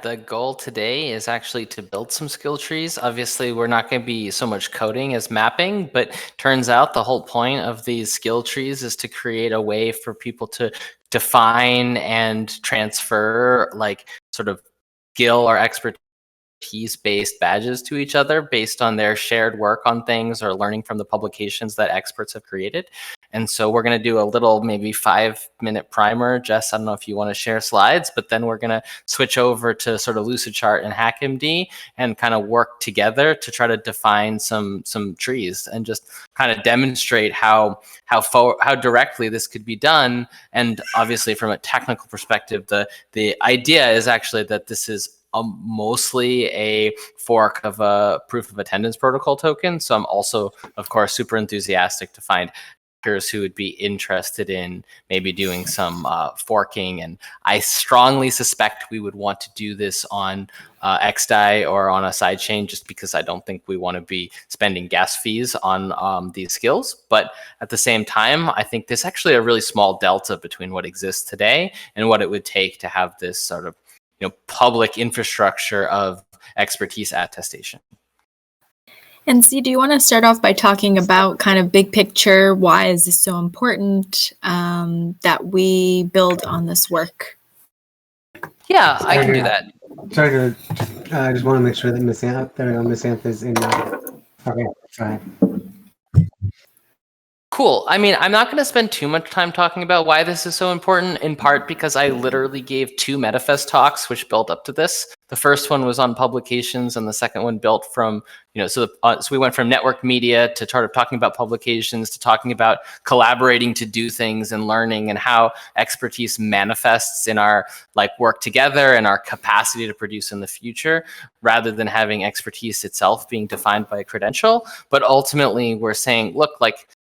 The goal today is actually to build some skill trees. Obviously, we're not going to be so much coding as mapping, but turns out the whole point of these skill trees is to create a way for people to define and transfer like sort of skill or expertise based badges to each other based on their shared work on things or learning from the publications that experts have created. And so we're going to do a little maybe 5-minute primer. Jess, I don't know if you want to share slides, but then we're going to switch over to sort of Lucid Chart and HackMD and kind of work together to try to define some trees and just kind of demonstrate how directly this could be done. And obviously from a technical perspective, the idea is actually that this is mostly a fork of a proof of attendance protocol token. So I'm also, of course, super enthusiastic to find hackers who would be interested in maybe doing some forking. And I strongly suspect we would want to do this on XDAI or on a sidechain, just because I don't think we want to be spending gas fees on these skills. But at the same time, I think there's actually a really small delta between what exists today and what it would take to have this sort of public infrastructure of expertise attestation. And Z, do you want to start off by talking about kind of big picture? Why is this so important that we build on this work? Yeah, I can do that. Sorry, I just want to make sure that Miss Anth is in. Okay, fine. Cool. I mean, I'm not going to spend too much time talking about why this is so important, in part because I literally gave 2 MetaFest talks which built up to this. The first one was on publications, and the second one built from, so we went from network media to sort of talking about publications to talking about collaborating to do things and learning and how expertise manifests in our work together and our capacity to produce in the future, rather than having expertise itself being defined by a credential. But ultimately, we're saying, look,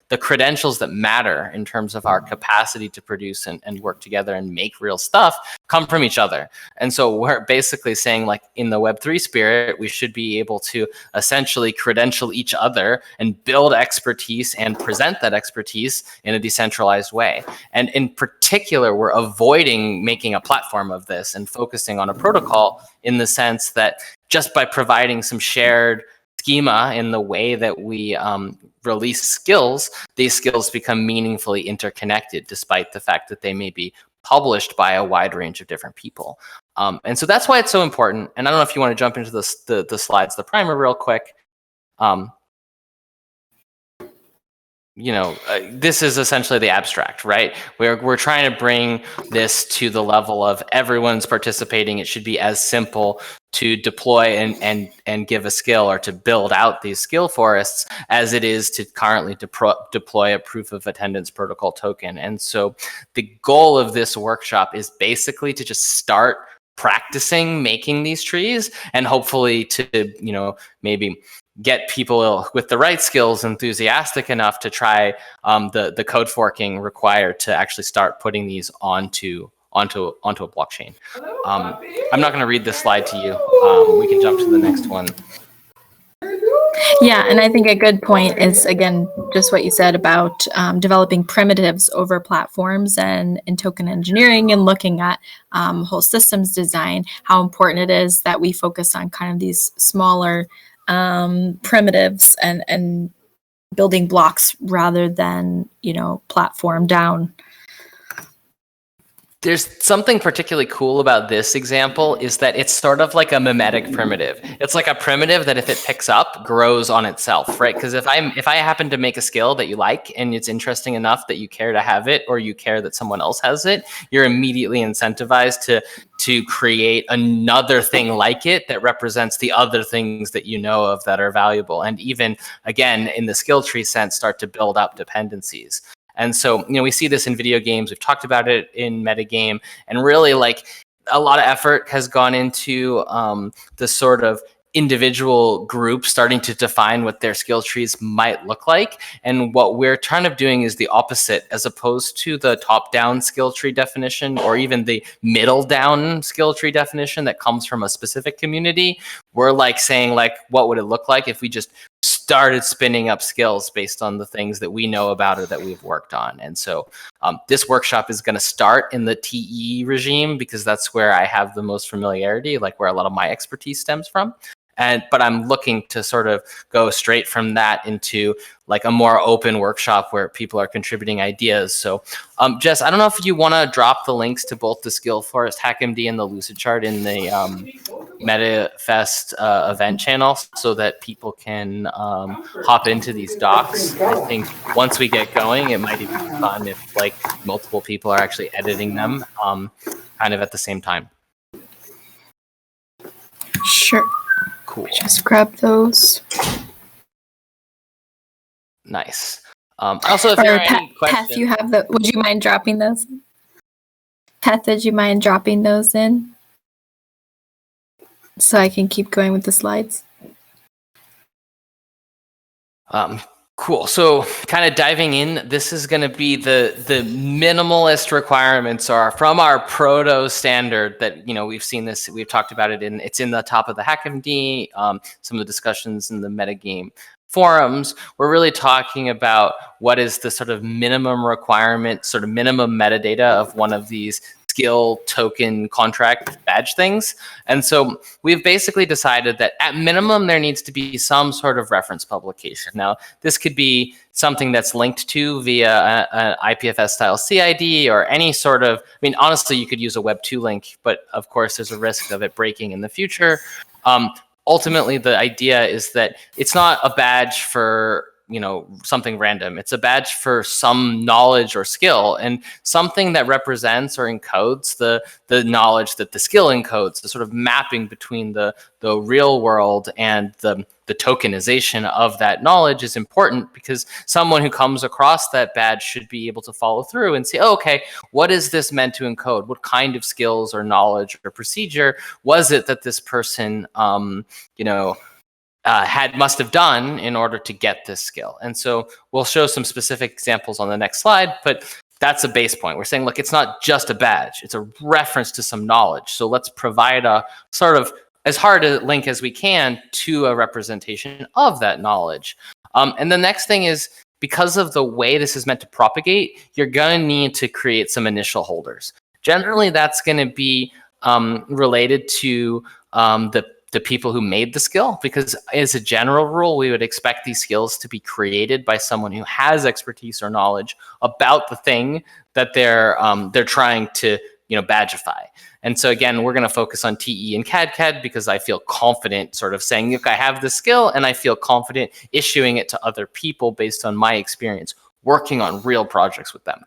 the credentials that matter in terms of our capacity to produce and work together and make real stuff come from each other. And so we're basically saying, in the Web3 spirit, we should be able to essentially credential each other and build expertise and present that expertise in a decentralized way. And in particular, we're avoiding making a platform of this and focusing on a protocol, in the sense that just by providing some shared schema in the way that we release skills, these skills become meaningfully interconnected, despite the fact that they may be published by a wide range of different people. And so that's why it's so important. And I don't know if you want to jump into the slides, the primer real quick. This is essentially the abstract, right? We're trying to bring this to the level of everyone's participating. It should be as simple to deploy and give a skill or to build out these skill forests as it is to currently deploy a proof of attendance protocol token. And so the goal of this workshop is basically to just start practicing making these trees, and hopefully to, maybe get people with the right skills enthusiastic enough to try the code forking required to actually start putting these onto a blockchain. I'm not going to read this slide to you. We can jump to the next one. Yeah, and I think a good point is, again, just what you said about developing primitives over platforms and token engineering, and looking at whole systems design, how important it is that we focus on kind of these smaller primitives and building blocks rather than, platform down. There's something particularly cool about this example, is that it's sort of like a mimetic primitive. It's like a primitive that if it picks up, grows on itself, right? Because if I happen to make a skill that you like and it's interesting enough that you care to have it, or you care that someone else has it, you're immediately incentivized to create another thing like it that represents the other things that you know of that are valuable. And even, again, in the skill tree sense, start to build up dependencies. And so, we see this in video games. We've talked about it in MetaGame, and really a lot of effort has gone into the sort of individual group starting to define what their skill trees might look like. And what we're kind of doing is the opposite, as opposed to the top-down skill tree definition, or even the middle-down skill tree definition that comes from a specific community. We're saying what would it look like if we just started spinning up skills based on the things that we know about or that we've worked on. And so this workshop is going to start in the TE regime because that's where I have the most familiarity, like where a lot of my expertise stems from. But I'm looking to sort of go straight from that into like a more open workshop where people are contributing ideas. So Jess, I don't know if you want to drop the links to both the Skill Forest HackMD and the Lucid Chart in the MetaFest event channel so that people can hop into these docs. I think once we get going, it might even be fun if like multiple people are actually editing them kind of at the same time. Sure. Cool. Just grab those. Nice. Also, if there are any questions, Peth, you have the. Would you mind dropping those? Peth, would you mind dropping those in so I can keep going with the slides? Cool. So kind of diving in, this is going to be the minimalist requirements are from our proto standard that, we've seen this, we've talked about it it's in the top of the HackMD, some of the discussions in the MetaGame forums. We're really talking about what is the sort of minimum requirement, sort of minimum metadata of one of these skill token contract badge things. And so we've basically decided that at minimum, there needs to be some sort of reference publication. Now, this could be something that's linked to via an IPFS style CID or any sort of, honestly, you could use a Web 2 link, but of course there's a risk of it breaking in the future. Ultimately, the idea is that it's not a badge for something random. It's a badge for some knowledge or skill, and something that represents or encodes the knowledge that the skill encodes, the sort of mapping between the real world and the tokenization of that knowledge is important because someone who comes across that badge should be able to follow through and say, oh, okay, what is this meant to encode? What kind of skills or knowledge or procedure was it that this person, must have done in order to get this skill? And so we'll show some specific examples on the next slide, but that's a base point. We're saying, look, it's not just a badge, it's a reference to some knowledge. So let's provide a sort of as hard a link as we can to a representation of that knowledge. And the next thing is, because of the way this is meant to propagate, you're going to need to create some initial holders. Generally, that's going to be related to the people who made the skill, because as a general rule, we would expect these skills to be created by someone who has expertise or knowledge about the thing that they're trying to badgeify. And so again, we're going to focus on TE and CAD because I feel confident sort of saying, look, I have the skill and I feel confident issuing it to other people based on my experience working on real projects with them.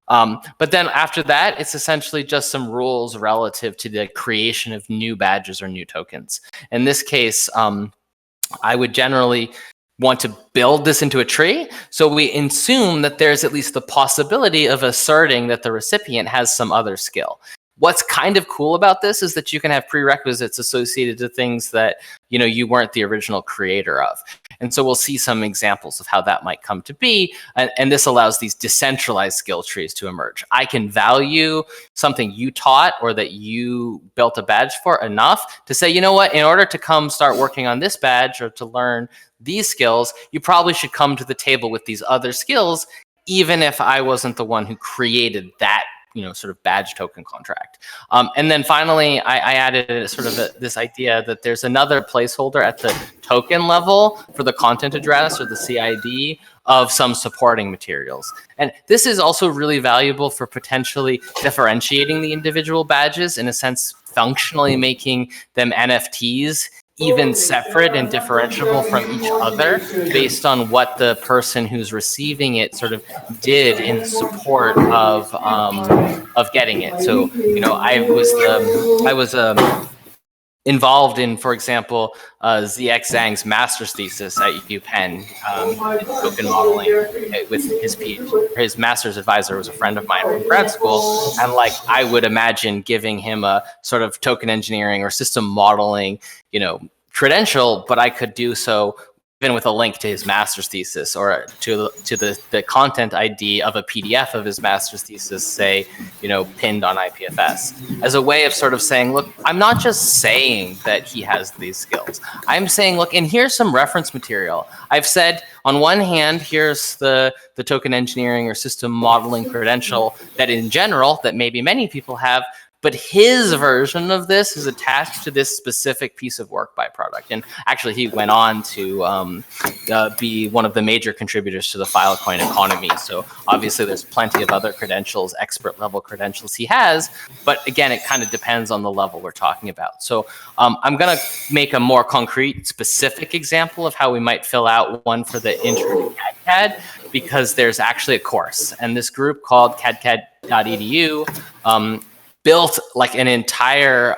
But then after that, it's essentially just some rules relative to the creation of new badges or new tokens. In this case, I would generally want to build this into a tree. So we assume that there's at least the possibility of asserting that the recipient has some other skill. What's kind of cool about this is that you can have prerequisites associated to things that you weren't the original creator of. And so we'll see some examples of how that might come to be. And this allows these decentralized skill trees to emerge. I can value something you taught or that you built a badge for enough to say, you know what, in order to come start working on this badge or to learn these skills, you probably should come to the table with these other skills, even if I wasn't the one who created that sort of badge token contract. And then finally, I added this idea that there's another placeholder at the token level for the content address or the CID of some supporting materials. And this is also really valuable for potentially differentiating the individual badges, in a sense, functionally making them NFTs, even separate and differentiable from each other based on what the person who's receiving it sort of did in support of getting it. So I was involved in, for example, ZX Zhang's master's thesis at UPenn in token modeling with his PhD. His master's advisor was a friend of mine from grad school, and I would imagine giving him a sort of token engineering or system modeling, credential, but I could do so even with a link to his master's thesis or to the content ID of a PDF of his master's thesis, say, pinned on IPFS, as a way of sort of saying, look, I'm not just saying that he has these skills. I'm saying, look, and here's some reference material. I've said, on one hand, here's the token engineering or system modeling credential that in general, that maybe many people have, but his version of this is attached to this specific piece of work by product. And actually, he went on to be one of the major contributors to the Filecoin economy. So obviously, there's plenty of other credentials, expert level credentials he has. But again, it kind of depends on the level we're talking about. So I'm going to make a more concrete, specific example of how we might fill out one for the intro to CAD-CAD, because there's actually a course. And this group called cadcad.edu built like an entire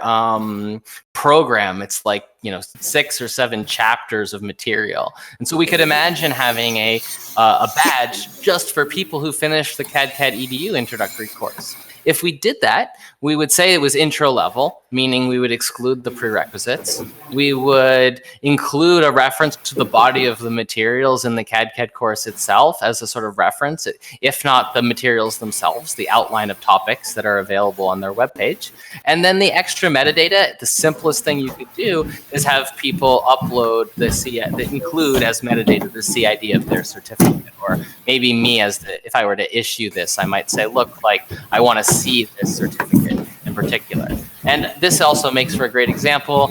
program. It's like 6 or 7 chapters of material, and so we could imagine having a badge just for people who finished the CAD/CAD EDU introductory course. If we did that, we would say it was intro level, meaning we would exclude the prerequisites. We would include a reference to the body of the materials in the CAD/CAD course itself as a sort of reference, if not the materials themselves, the outline of topics that are available on their webpage. And then the extra metadata, the simplest thing you could do is have people upload include as metadata the CID of their certificate. Or maybe me if I were to issue this, I might say, look, like I want to see this certificate in particular. And this also makes for a great example.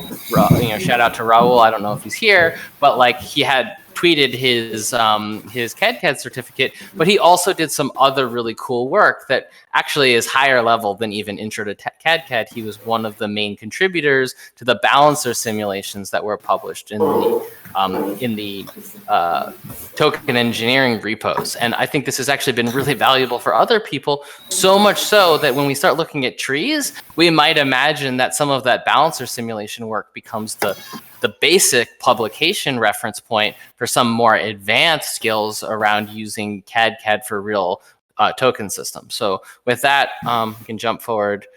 Shout out to Raul. I don't know if he's here, but like he had tweeted his CAD/CAD certificate, but he also did some other really cool work that actually is higher level than even intro to CAD/CAD. He was one of the main contributors to the balancer simulations that were published in the token engineering repos. And I think this has actually been really valuable for other people, so much so that when we start looking at trees, we might imagine that some of that balancer simulation work becomes the basic publication reference point for some more advanced skills around using CAD/CAD for real token systems. So with that, we can jump forward.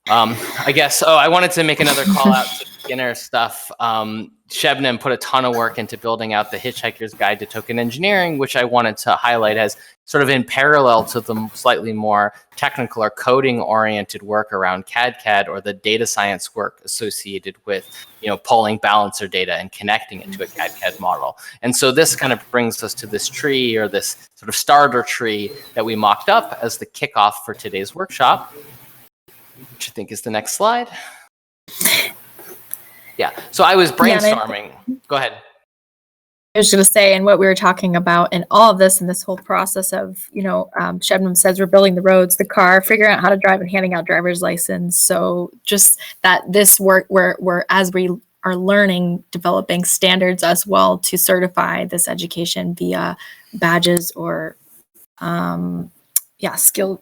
I guess, I wanted to make another call out to beginner stuff. Shebnem put a ton of work into building out the Hitchhiker's Guide to Token Engineering, which I wanted to highlight as sort of in parallel to the slightly more technical or coding-oriented work around CAD/CAD or the data science work associated with, pulling balancer data and connecting it to a CAD/CAD model. And so this kind of brings us to this tree, or this sort of starter tree that we mocked up as the kickoff for today's workshop, which I think is the next slide. Yeah, so I was brainstorming. Go ahead. I was going to say, and what we were talking about in all of this, and this whole process of, Shebnem says we're building the roads, the car, figuring out how to drive and handing out driver's license. So just that this work, we're as we are learning, developing standards as well to certify this education via badges or, skill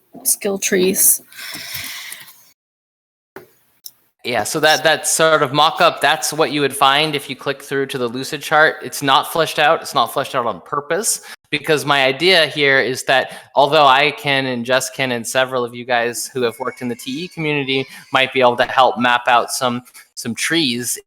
trees. Yeah, so that sort of mock-up, that's what you would find if you click through to the Lucid Chart. It's not fleshed out. It's not fleshed out on purpose, because my idea here is that although I can, and Jess can, and several of you guys who have worked in the TE community might be able to help map out some trees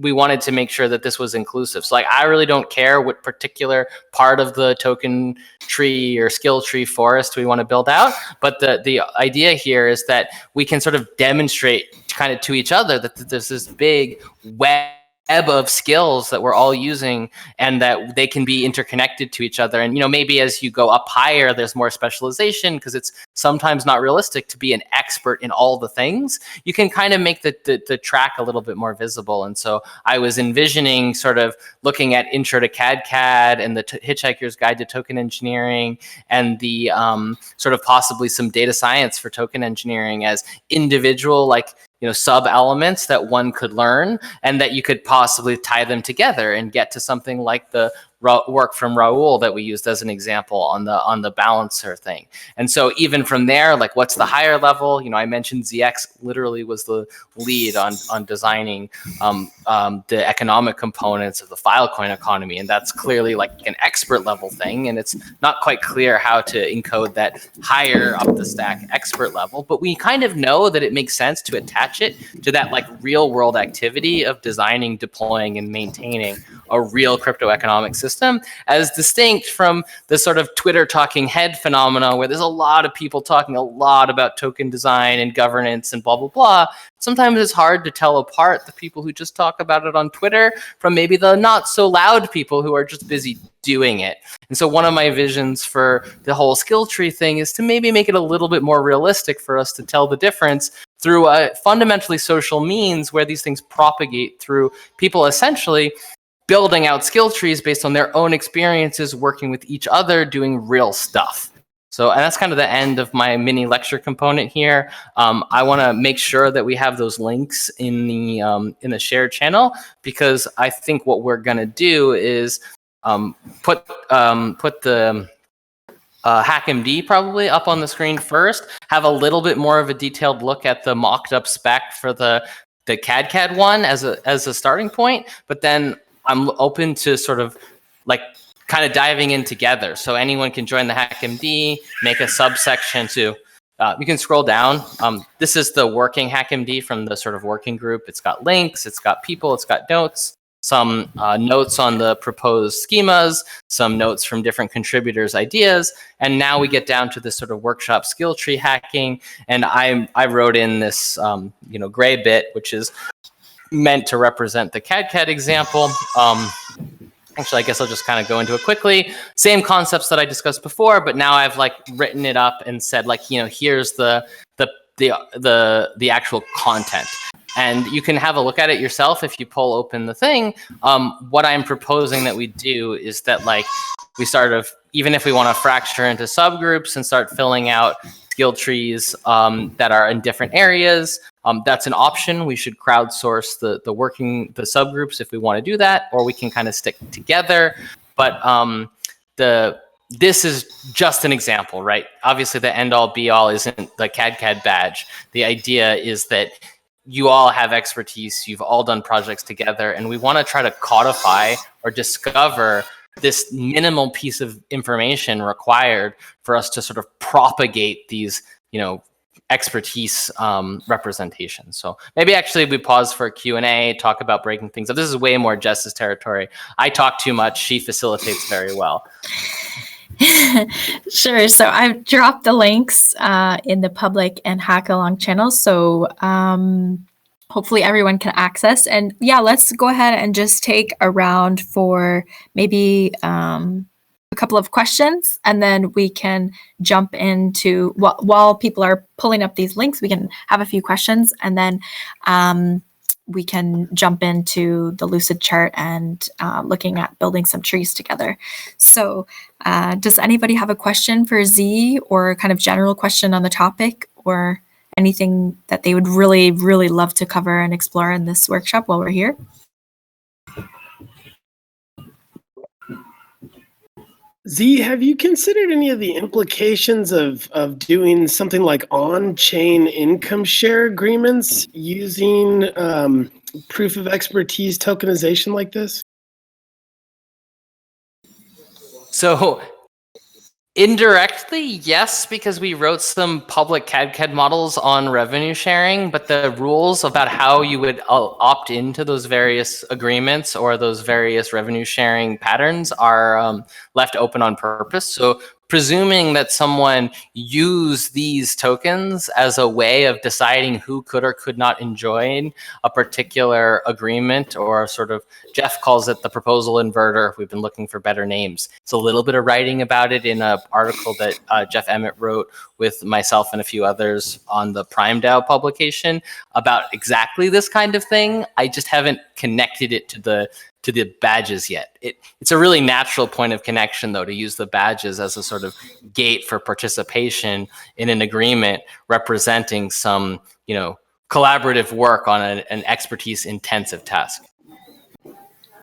we wanted to make sure that this was inclusive. So I really don't care what particular part of the token tree or skill tree forest we want to build out. But the idea here is that we can sort of demonstrate kind of to each other that there's this big web of skills that we're all using, and that they can be interconnected to each other. And maybe as you go up higher, there's more specialization, because it's sometimes not realistic to be an expert in all the things. You can kind of make the track a little bit more visible. And so I was envisioning sort of looking at intro to CAD/CAD and the Hitchhiker's Guide to Token Engineering, and the sort of possibly some data science for token engineering as individual sub elements that one could learn, and that you could possibly tie them together and get to something like the work from Raul that we used as an example on the balancer thing. And so even from there, like what's the higher level? I mentioned ZX literally was the lead on designing the economic components of the Filecoin economy, and that's clearly like an expert level thing, and it's not quite clear how to encode that higher up the stack expert level, but we kind of know that it makes sense to attach it to that like real world activity of designing, deploying, and maintaining a real crypto economic system, as distinct from the sort of Twitter talking head phenomena where there's a lot of people talking a lot about token design and governance and blah, blah, blah. Sometimes it's hard to tell apart the people who just talk about it on Twitter from maybe the not so loud people who are just busy doing it. And so one of my visions for the whole skill tree thing is to maybe make it a little bit more realistic for us to tell the difference through a fundamentally social means where these things propagate through people essentially building out skill trees based on their own experiences, working with each other, doing real stuff. So, and that's kind of the end of my mini lecture component here. I want to make sure that we have those links in the shared channel, because I think what we're going to do is put the HackMD probably up on the screen first, have a little bit more of a detailed look at the mocked up spec for the CAD one as a starting point, but then I'm open to sort of like kind of diving in together. So anyone can join the HackMD, make a subsection to, you can scroll down. This is the working HackMD from the sort of working group. It's got links, it's got people, it's got notes, some notes on the proposed schemas, some notes from different contributors' ideas. And now we get down to this sort of workshop skill tree hacking. And I wrote in this, gray bit, which is meant to represent the CAD example. Actually, I guess I'll just kind of go into it quickly. Same concepts that I discussed before, but now I've like written it up and said like, here's the actual content. And you can have a look at it yourself if you pull open the thing. What I'm proposing that we do is that like we sort of, even if we want to fracture into subgroups and start filling out skill trees that are in different areas, that's an option. We should crowdsource the subgroups if we want to do that, or we can kind of stick together. But this is just an example, right? Obviously, the end-all be-all isn't the CAD badge. The idea is that you all have expertise, you've all done projects together, and we want to try to codify or discover this minimal piece of information required for us to sort of propagate these, expertise representations. So maybe actually we pause for a Q&A, talk about breaking things up. This is way more Jess's territory. I talk too much. She facilitates very well. Sure. So I've dropped the links in the public and hack along channels. So hopefully everyone can access. And yeah, let's go ahead and just take a round for maybe a couple of questions, and then we can jump into, while people are pulling up these links, we can have a few questions, and then we can jump into the Lucid Chart and looking at building some trees together. So does anybody have a question for Z, or kind of general question on the topic, or anything that they would really, really love to cover and explore in this workshop while we're here? Z, have you considered any of the implications of doing something like on-chain income share agreements using proof of expertise tokenization like this? So indirectly, yes, because we wrote some public CAD models on revenue sharing, but the rules about how you would opt into those various agreements or those various revenue sharing patterns are left open on purpose. So presuming that someone used these tokens as a way of deciding who could or could not enjoy a particular agreement, or sort of, Jeff calls it the proposal inverter. We've been looking for better names. It's a little bit of writing about it in an article that Jeff Emmett wrote with myself and a few others on the Prime DAO publication about exactly this kind of thing. I just haven't connected it to the badges yet. It's a really natural point of connection, though, to use the badges as a sort of gate for participation in an agreement representing some, collaborative work on an expertise-intensive task.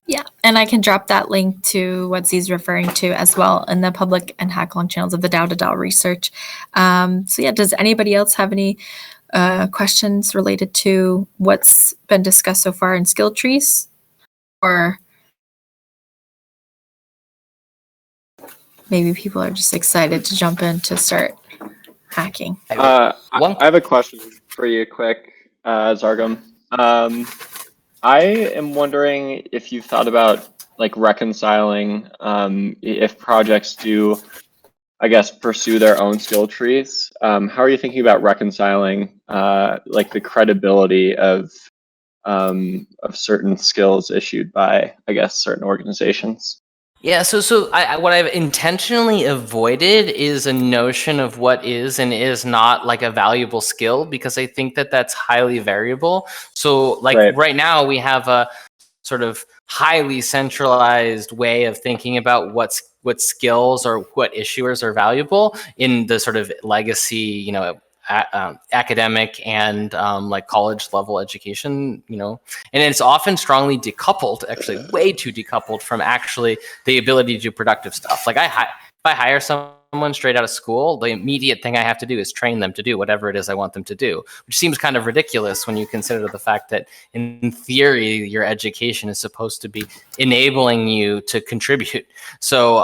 Yeah, and I can drop that link to what Z's referring to as well in the public and hackalong channels of the DAO to DAO research. So yeah, does anybody else have any questions related to what's been discussed so far in skill trees? Or maybe people are just excited to jump in to start hacking. I have a question for you quick, Zargum. I am wondering if you've thought about like reconciling if projects do, I guess, pursue their own skill trees. How are you thinking about reconciling like the credibility of certain skills issued by, I guess, certain organizations? Yeah, so what I've intentionally avoided is a notion of what is and is not like a valuable skill, because I think that that's highly variable. So like right now we have a sort of highly centralized way of thinking about what skills or what issuers are valuable in the sort of legacy, academic and like college level education, and it's often strongly decoupled, actually way too decoupled from actually the ability to do productive stuff. Like if I hire someone straight out of school, the immediate thing I have to do is train them to do whatever it is I want them to do, which seems kind of ridiculous when you consider the fact that in theory, your education is supposed to be enabling you to contribute. So,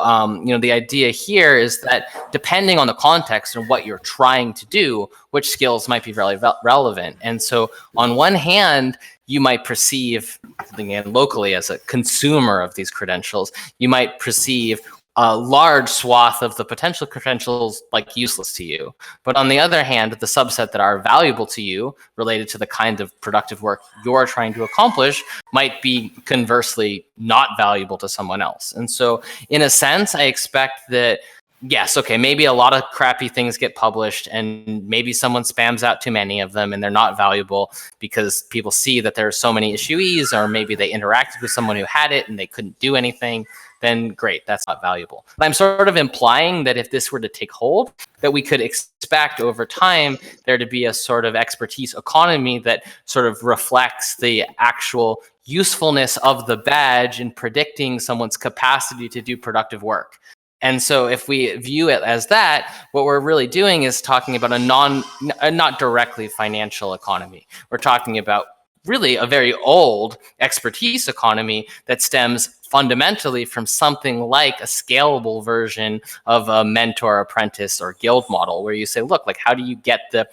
the idea here is that depending on the context and what you're trying to do, which skills might be really relevant. And so on one hand, you might perceive, again, locally as a consumer of these credentials, you might perceive a large swath of the potential credentials like useless to you. But on the other hand, the subset that are valuable to you related to the kind of productive work you're trying to accomplish might be conversely not valuable to someone else. And so in a sense, I expect that, yes, okay, maybe a lot of crappy things get published and maybe someone spams out too many of them and they're not valuable because people see that there are so many issuees, or maybe they interacted with someone who had it and they couldn't do anything. Then great, that's not valuable. But I'm sort of implying that if this were to take hold, that we could expect over time there to be a sort of expertise economy that sort of reflects the actual usefulness of the badge in predicting someone's capacity to do productive work. And so if we view it as that, what we're really doing is talking about a not directly financial economy. We're talking about really a very old expertise economy that stems fundamentally from something like a scalable version of a mentor apprentice or guild model, where you say, look, like, how do you get the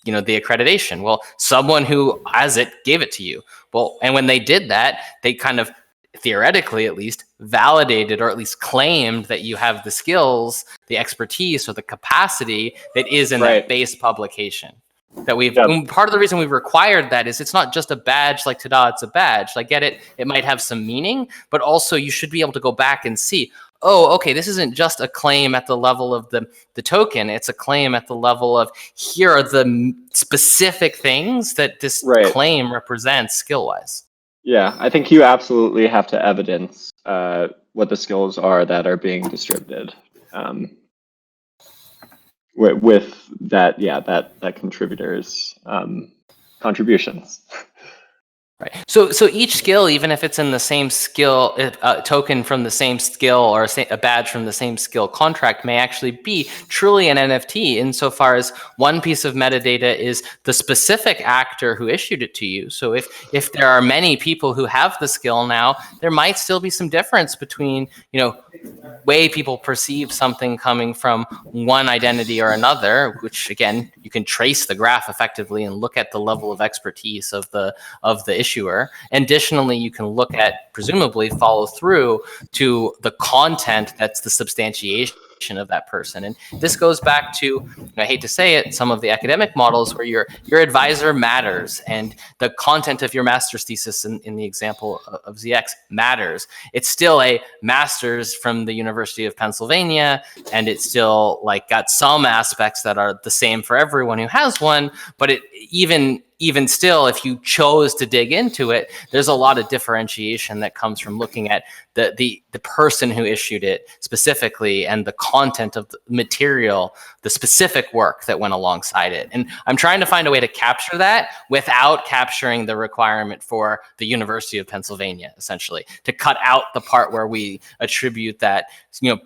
accreditation? Well, someone who has it gave it to you. Well, and when they did that, they kind of theoretically at least validated, or at least claimed, that you have the skills, the expertise, or the capacity that is in that base publication. That part of the reason we've required that is it's not just a badge like ta-da, it's a badge. I get it, it might have some meaning, but also you should be able to go back and see, oh, okay, this isn't just a claim at the level of the token, it's a claim at the level of, here are the specific things that this claim represents skill-wise. Yeah, I think you absolutely have to evidence what the skills are that are being distributed. With that, that contributors' contributions. Right. So each skill, even if it's in the same skill, a token from the same skill, or a badge from the same skill contract, may actually be truly an NFT insofar as one piece of metadata is the specific actor who issued it to you. So if there are many people who have the skill now, there might still be some difference between, way people perceive something coming from one identity or another, which again, you can trace the graph effectively and look at the level of expertise of the issuer. Additionally, you can look at, presumably follow through to the content that's the substantiation of that person. And this goes back to, I hate to say it, some of the academic models where your advisor matters, and the content of your master's thesis in the example of ZX matters. It's still a master's from the University of Pennsylvania, and it's still got some aspects that are the same for everyone who has one, but even even still, if you chose to dig into it, there's a lot of differentiation that comes from looking at the person who issued it specifically and the content of the material, the specific work that went alongside it. And I'm trying to find a way to capture that without capturing the requirement for the University of Pennsylvania, essentially, to cut out the part where we attribute that,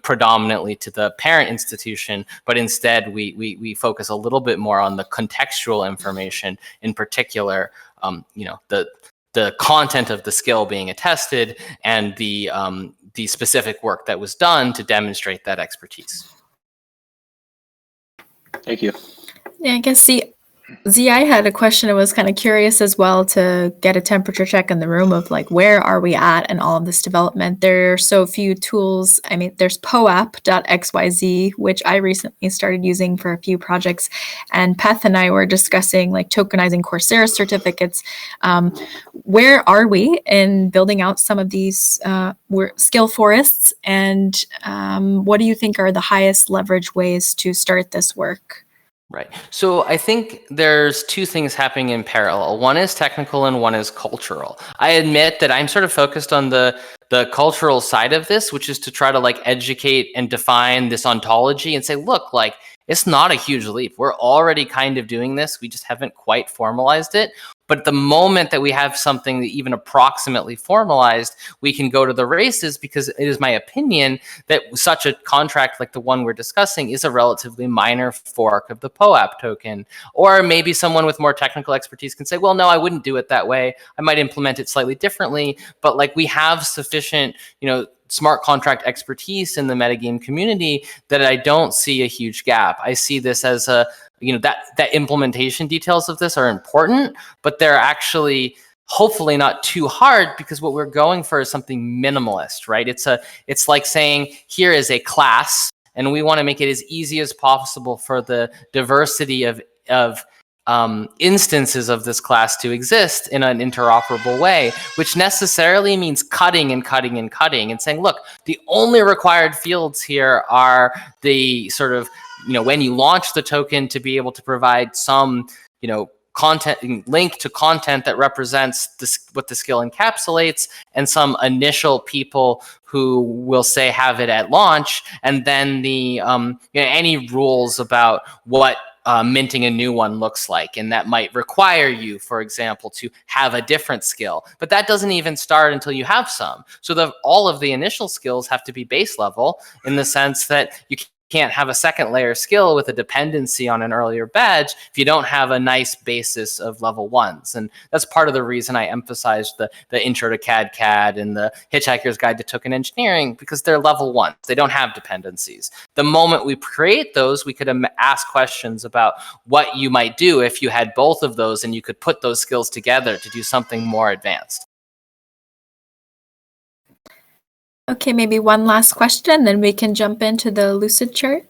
predominantly to the parent institution, but instead we focus a little bit more on the contextual information, in particular, the content of the skill being attested and the specific work that was done to demonstrate that expertise. Thank you. Yeah, I guess Z, I had a question. I was kind of curious as well to get a temperature check in the room of like, where are we at in all of this development? There are so few tools. I mean, there's poap.xyz, which I recently started using for a few projects. And Peth and I were discussing like tokenizing Coursera certificates. Where are we in building out some of these skill forests? And what do you think are the highest leverage ways to start this work? Right. So I think there's two things happening in parallel. One is technical and one is cultural. I admit that I'm sort of focused on the cultural side of this, which is to try to like educate and define this ontology and say, look, like it's not a huge leap. We're already kind of doing this. We just haven't quite formalized it. But the moment that we have something that even approximately formalized, we can go to the races, because it is my opinion that such a contract like the one we're discussing is a relatively minor fork of the POAP token. Or maybe someone with more technical expertise can say, well, no, I wouldn't do it that way. I might implement it slightly differently, but like we have sufficient, smart contract expertise in the metagame community that I don't see a huge gap. I see this as that implementation details of this are important, but they're actually hopefully not too hard, because what we're going for is something minimalist, right? It's like saying, here is a class, and we want to make it as easy as possible for the diversity of instances of this class to exist in an interoperable way, which necessarily means cutting and cutting and cutting and saying, look, the only required fields here are the sort of, when you launch the token, to be able to provide some, content link to content that represents what the skill encapsulates, and some initial people who will say have it at launch, and then the any rules about what minting a new one looks like, and that might require you, for example, to have a different skill, but that doesn't even start until you have some. So all of the initial skills have to be base level, in the sense that you can't have a second layer skill with a dependency on an earlier badge if you don't have a nice basis of level ones. And that's part of the reason I emphasized the intro to CAD and the Hitchhiker's Guide to Token Engineering, because they're level ones. They don't have dependencies. The moment we create those, we could ask questions about what you might do if you had both of those and you could put those skills together to do something more advanced. Okay, maybe one last question, then we can jump into the Lucid Chart.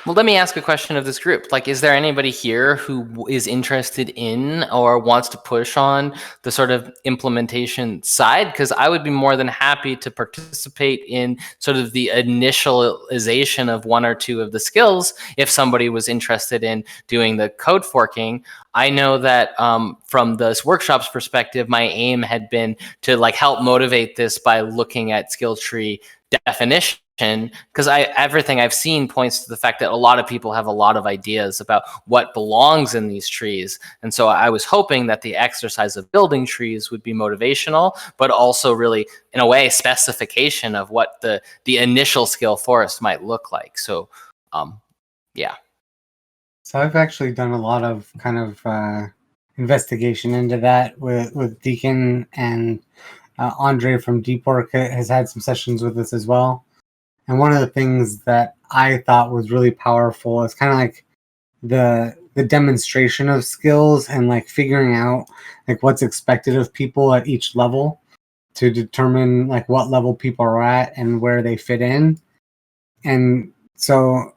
Well, let me ask a question of this group. Like, is there anybody here who is interested in or wants to push on the sort of implementation side? Because I would be more than happy to participate in sort of the initialization of one or two of the skills if somebody was interested in doing the code forking. I know that from this workshop's perspective, my aim had been to like help motivate this by looking at skill tree definition, because everything I've seen points to the fact that a lot of people have a lot of ideas about what belongs in these trees. And so I was hoping that the exercise of building trees would be motivational, but also really, in a way, specification of what the initial skill forest might look like. So, yeah. So I've actually done a lot of kind of investigation into that with Deacon, and Andre from Deep Work has had some sessions with us as well. And one of the things that I thought was really powerful is kind of like the demonstration of skills and like figuring out like what's expected of people at each level to determine like what level people are at and where they fit in. And so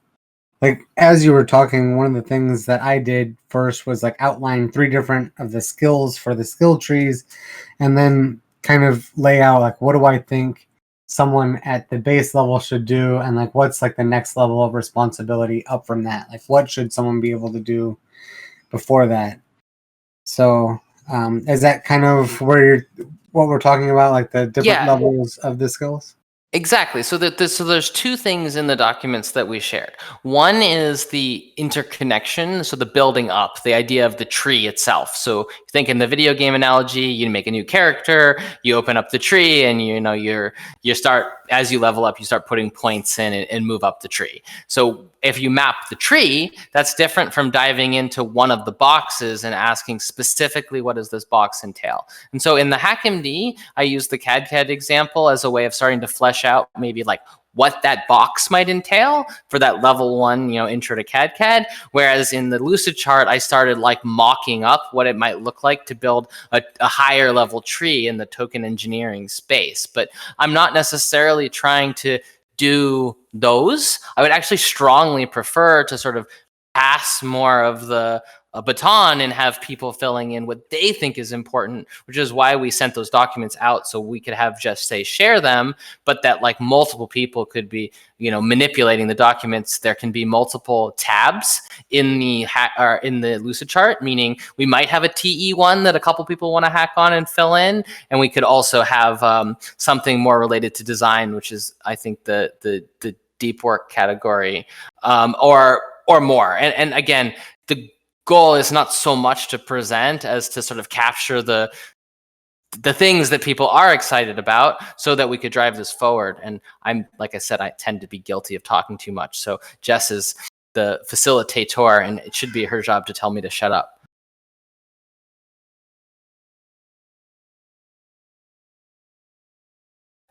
like as you were talking, one of the things that I did first was like outline 3 different of the skills for the skill trees, and then kind of lay out like what do I think someone at the base level should do, and like what's like the next level of responsibility up from that? Like what should someone be able to do before that? So is that kind of what we're talking about, like the different levels of the skills? Exactly. So there's two things in the documents that we shared. One is the interconnection, so the building up, the idea of the tree itself. So think in the video game analogy, you make a new character, you open up the tree, and you start, as you level up, you start putting points in and move up the tree. So if you map the tree, that's different from diving into one of the boxes and asking specifically what does this box entail. And so in the HackMD, I use the CAD example as a way of starting to flesh out maybe like what that box might entail for that level 1, intro to CAD. Whereas in the Lucid Chart, I started like mocking up what it might look like to build a higher level tree in the token engineering space. But I'm not necessarily trying to do those. I would actually strongly prefer to sort of pass more of the baton and have people filling in what they think is important, which is why we sent those documents out, so we could have just say share them, but that like multiple people could be manipulating the documents. There can be multiple tabs in the Lucid Chart, meaning we might have a TE one that a couple people want to hack on and fill in, and we could also have something more related to design, which is I think the deep work category, or more. And again, the goal is not so much to present as to sort of capture the things that people are excited about so that we could drive this forward. And like I said, I tend to be guilty of talking too much. So Jess is the facilitator, and it should be her job to tell me to shut up.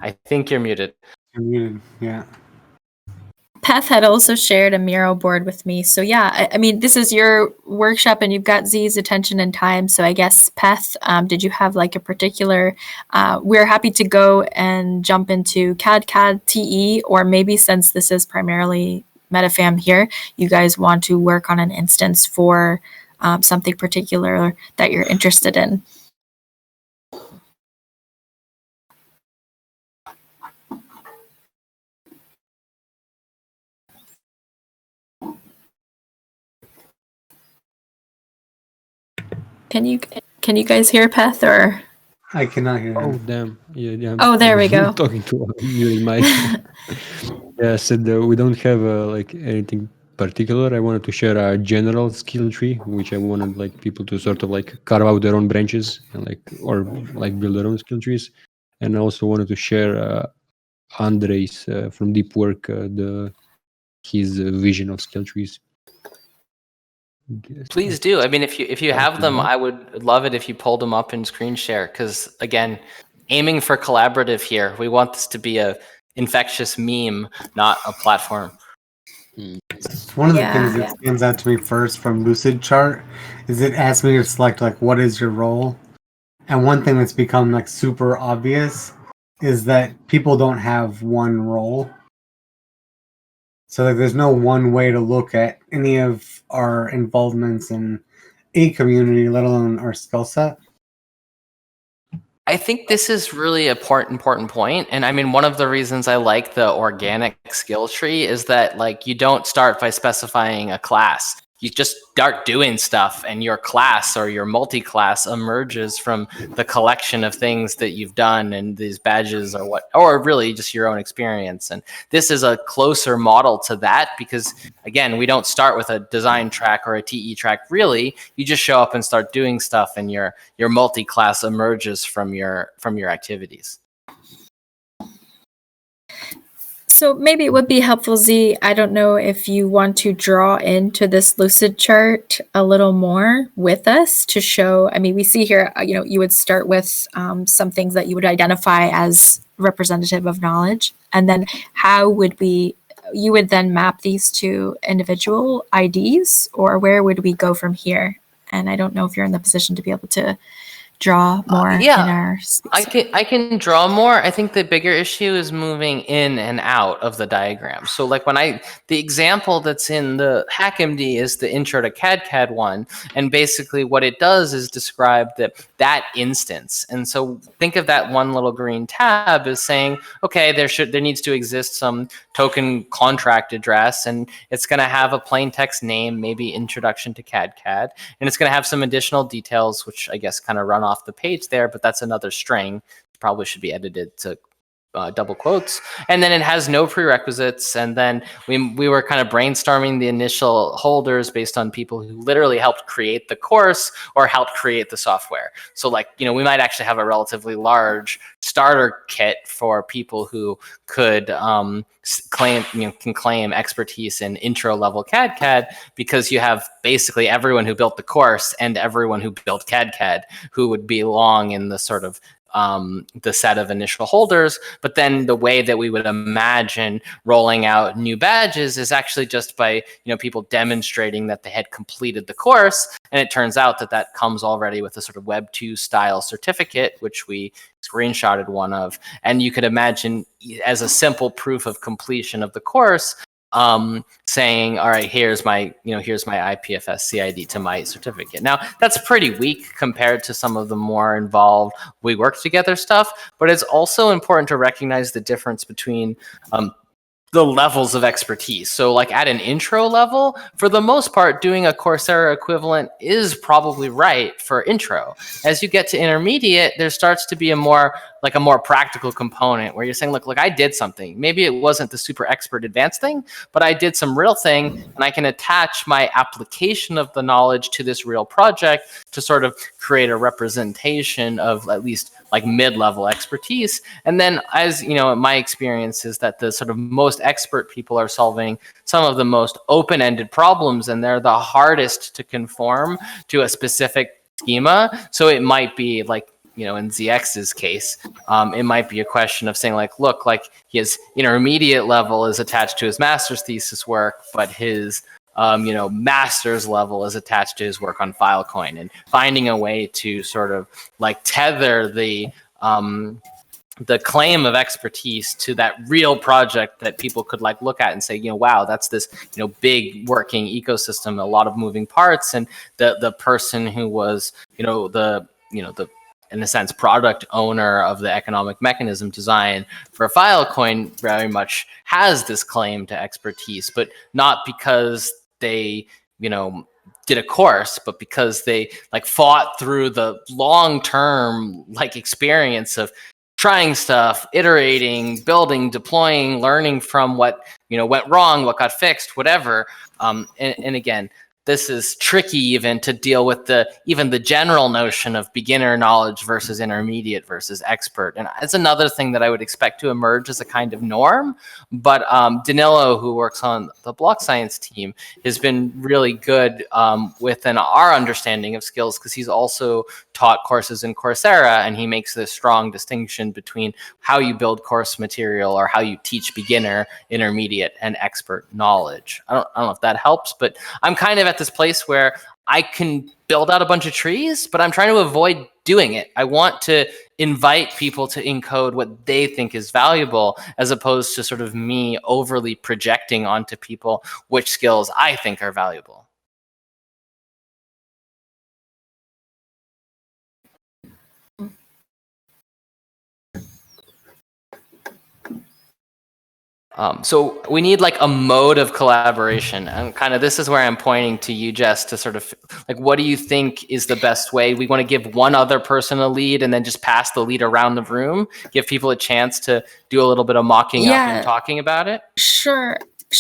I think you're muted. You're muted, yeah. Peth had also shared a Miro board with me. So yeah, I mean, this is your workshop and you've got Z's attention and time. So I guess, Peth, did you have like a particular, we're happy to go and jump into CAD TE, or maybe since this is primarily MetaFam here, you guys want to work on an instance for something particular that you're interested in. Can you guys hear Peth, or? I cannot hear him. Oh damn! Yeah. Oh, there we go. Talking to muting mic. Yeah, I said we don't have like anything particular. I wanted to share a general skill tree, which I wanted like people to sort of like carve out their own branches and or build their own skill trees. And I also wanted to share Andre's from Deep Work his vision of skill trees. Please do. I mean, if you have them, I would love it if you pulled them up and screen share, because again, aiming for collaborative here. We want this to be a infectious meme, not a platform. One of the things that stands out to me first from Lucid Chart is it asks me to select like what is your role, and one thing that's become like super obvious is that people don't have one role. So like, there's no one way to look at any of our involvements in a community, let alone our skill set. I think this is really an important point. And I mean, one of the reasons I like the organic skill tree is that like you don't start by specifying a class. You just start doing stuff, and your class or your multi-class emerges from the collection of things that you've done and these badges or really just your own experience. And this is a closer model to that because, again, we don't start with a design track or a TE track. Really, you just show up and start doing stuff, and your multi-class emerges from your activities. So maybe it would be helpful, Z. I don't know if you want to draw into this Lucid Chart a little more with us to show. I mean, we see here, you would start with some things that you would identify as representative of knowledge, and then how would you would then map these to individual IDs, or where would we go from here? And I don't know if you're in the position to be able to draw more yeah. in our space? I can draw more. I think the bigger issue is moving in and out of the diagram. So like the example that's in the HackMD is the intro to CAD one. And basically what it does is describe that instance. And so think of that one little green tab as saying, okay, there needs to exist some token contract address, and it's going to have a plain text name, maybe introduction to CAD, and it's going to have some additional details, which I guess kind of run off the page there, but that's another string. Probably should be edited to double quotes. And then it has no prerequisites. And then we were kind of brainstorming the initial holders based on people who literally helped create the course or helped create the software. So like, we might actually have a relatively large starter kit for people who could can claim expertise in intro level CAD, because you have basically everyone who built the course and everyone who built CAD who would belong in the sort of the set of initial holders. But then the way that we would imagine rolling out new badges is actually just by people demonstrating that they had completed the course. And it turns out that comes already with a sort of Web 2 style certificate, which we screenshotted one of. And you could imagine as a simple proof of completion of the course, saying, all right, here's my IPFS CID to my certificate. Now, that's pretty weak compared to some of the more involved we work together stuff, but it's also important to recognize the difference between the levels of expertise. So like at an intro level, for the most part, doing a Coursera equivalent is probably right for intro. As you get to intermediate, there starts to be a more practical component where you're saying, look, I did something. Maybe it wasn't the super expert advanced thing, but I did some real thing, and I can attach my application of the knowledge to this real project to sort of create a representation of at least like mid-level expertise. And then, as my experience is that the sort of most expert people are solving some of the most open-ended problems, and they're the hardest to conform to a specific schema. So it might be like, in ZX's case, it might be a question of saying like, look, like his intermediate level is attached to his master's thesis work, but his master's level is attached to his work on Filecoin, and finding a way to sort of like tether the claim of expertise to that real project that people could like look at and say, wow, that's this, big working ecosystem, a lot of moving parts. And the person who was, the in a sense, product owner of the economic mechanism design for Filecoin very much has this claim to expertise, but not because they, did a course, but because they like fought through the long-term like experience of trying stuff, iterating, building, deploying, learning from what went wrong, what got fixed, whatever. And again, this is tricky even to deal with even the general notion of beginner knowledge versus intermediate versus expert. And it's another thing that I would expect to emerge as a kind of norm. But Danilo, who works on the block science team, has been really good within our understanding of skills, because he's also taught courses in Coursera, and he makes this strong distinction between how you build course material or how you teach beginner, intermediate, and expert knowledge. I don't know if that helps, but I'm kind of at this place where I can build out a bunch of trees, but I'm trying to avoid doing it. I want to invite people to encode what they think is valuable, as opposed to sort of me overly projecting onto people which skills I think are valuable. So we need like a mode of collaboration, and kind of this is where I'm pointing to you, Jess, to sort of like, what do you think is the best way? We want to give one other person a lead and then just pass the lead around the room, give people a chance to do a little bit of mocking up and talking about it. Sure.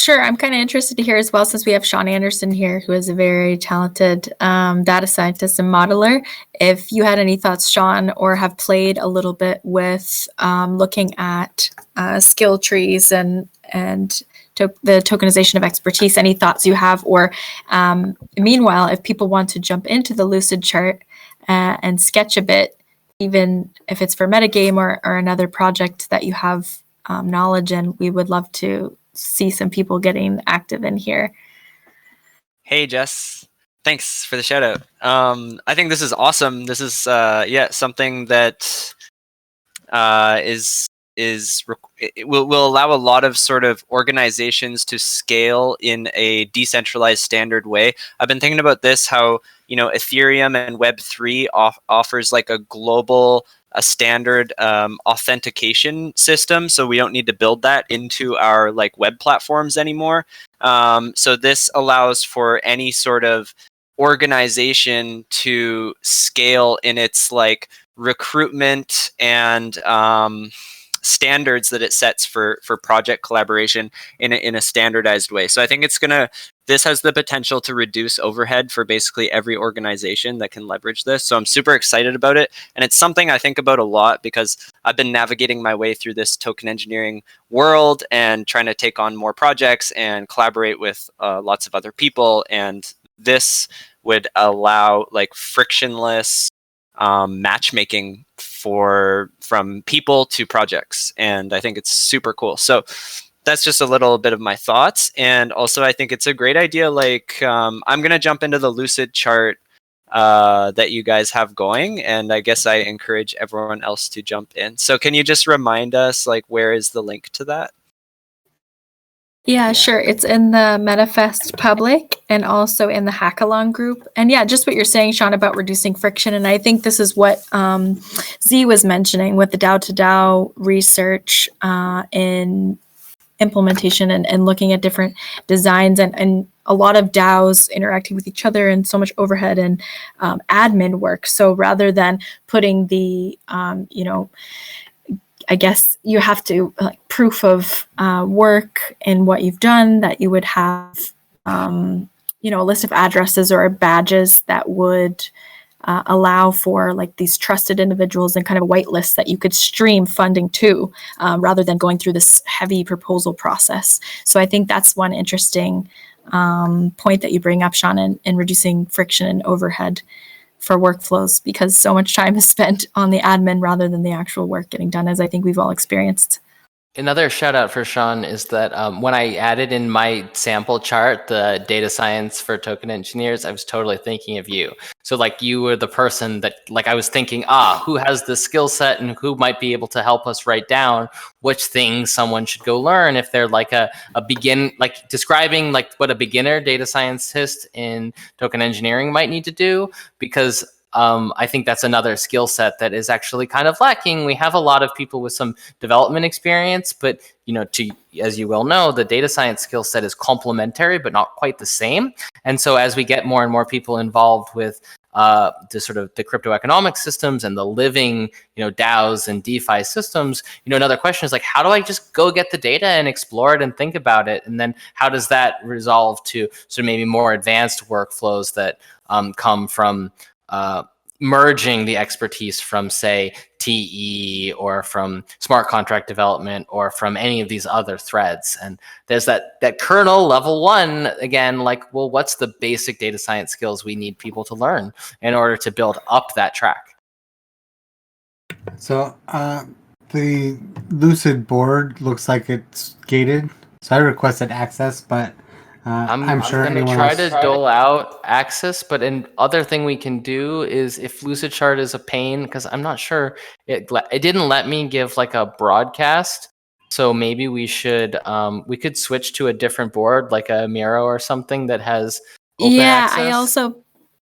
I'm kind of interested to hear as well, since we have Sean Anderson here, who is a very talented data scientist and modeler. If you had any thoughts, Sean, or have played a little bit with looking at skill trees and the tokenization of expertise, any thoughts you have, or meanwhile, if people want to jump into the Lucid Chart and sketch a bit, even if it's for MetaGame or another project that you have knowledge in, we would love to see some people getting active in here. Hey, Jess. Thanks for the shout out. I think this is awesome. This is something that it will allow a lot of sort of organizations to scale in a decentralized standard way. I've been thinking about this, how Ethereum and Web3 offers like a global, a standard authentication system, so we don't need to build that into our like web platforms anymore. So this allows for any sort of organization to scale in its like recruitment and standards that it sets for project collaboration in a standardized way. So I think this has the potential to reduce overhead for basically every organization that can leverage this. So I'm super excited about it. And it's something I think about a lot because I've been navigating my way through this token engineering world and trying to take on more projects and collaborate with lots of other people. And this would allow like frictionless matchmaking from people to projects, and I think it's super cool. So that's just a little bit of my thoughts, and also I think it's a great idea. Like I'm gonna jump into the Lucid Chart that you guys have going, and I guess I encourage everyone else to jump in. So can you just remind us, like, where is the link to that? Yeah, sure. It's in the MetaFest public and also in the Hackalong group. And yeah, just what you're saying, Sean, about reducing friction. And I think this is what Z was mentioning with the DAO to DAO research in implementation and looking at different designs and a lot of DAOs interacting with each other and so much overhead and admin work. So rather than putting the, I guess you have to proof of work and what you've done, that you would have, a list of addresses or badges that would allow for like these trusted individuals and kind of a white list that you could stream funding to, rather than going through this heavy proposal process. So I think that's one interesting point that you bring up, Sean, in reducing friction and overhead for workflows, because so much time is spent on the admin rather than the actual work getting done, as I think we've all experienced. Another shout out for Sean is that when I added in my sample chart, the data science for token engineers, I was totally thinking of you. So like you were the person that like I was thinking, who has the skill set and who might be able to help us write down which things someone should go learn if they're like like describing like what a beginner data scientist in token engineering might need to do, because I think that's another skill set that is actually kind of lacking. We have a lot of people with some development experience, but as you well know, the data science skill set is complementary, but not quite the same. And so as we get more and more people involved with the crypto economic systems and the living, DAOs and DeFi systems, another question is like, how do I just go get the data and explore it and think about it? And then how does that resolve to sort of maybe more advanced workflows that come from merging the expertise from, say, TE or from smart contract development or from any of these other threads. And there's that kernel level one, again, like, well, what's the basic data science skills we need people to learn in order to build up that track? So the Lucid board looks like it's gated. So I requested access, but I'm sure going to anyone try else... to dole out access, but an other thing we can do is if Lucid Chart is a pain, because I'm not sure, it didn't let me give like a broadcast. So maybe we could switch to a different board, like a Miro or something that has open access.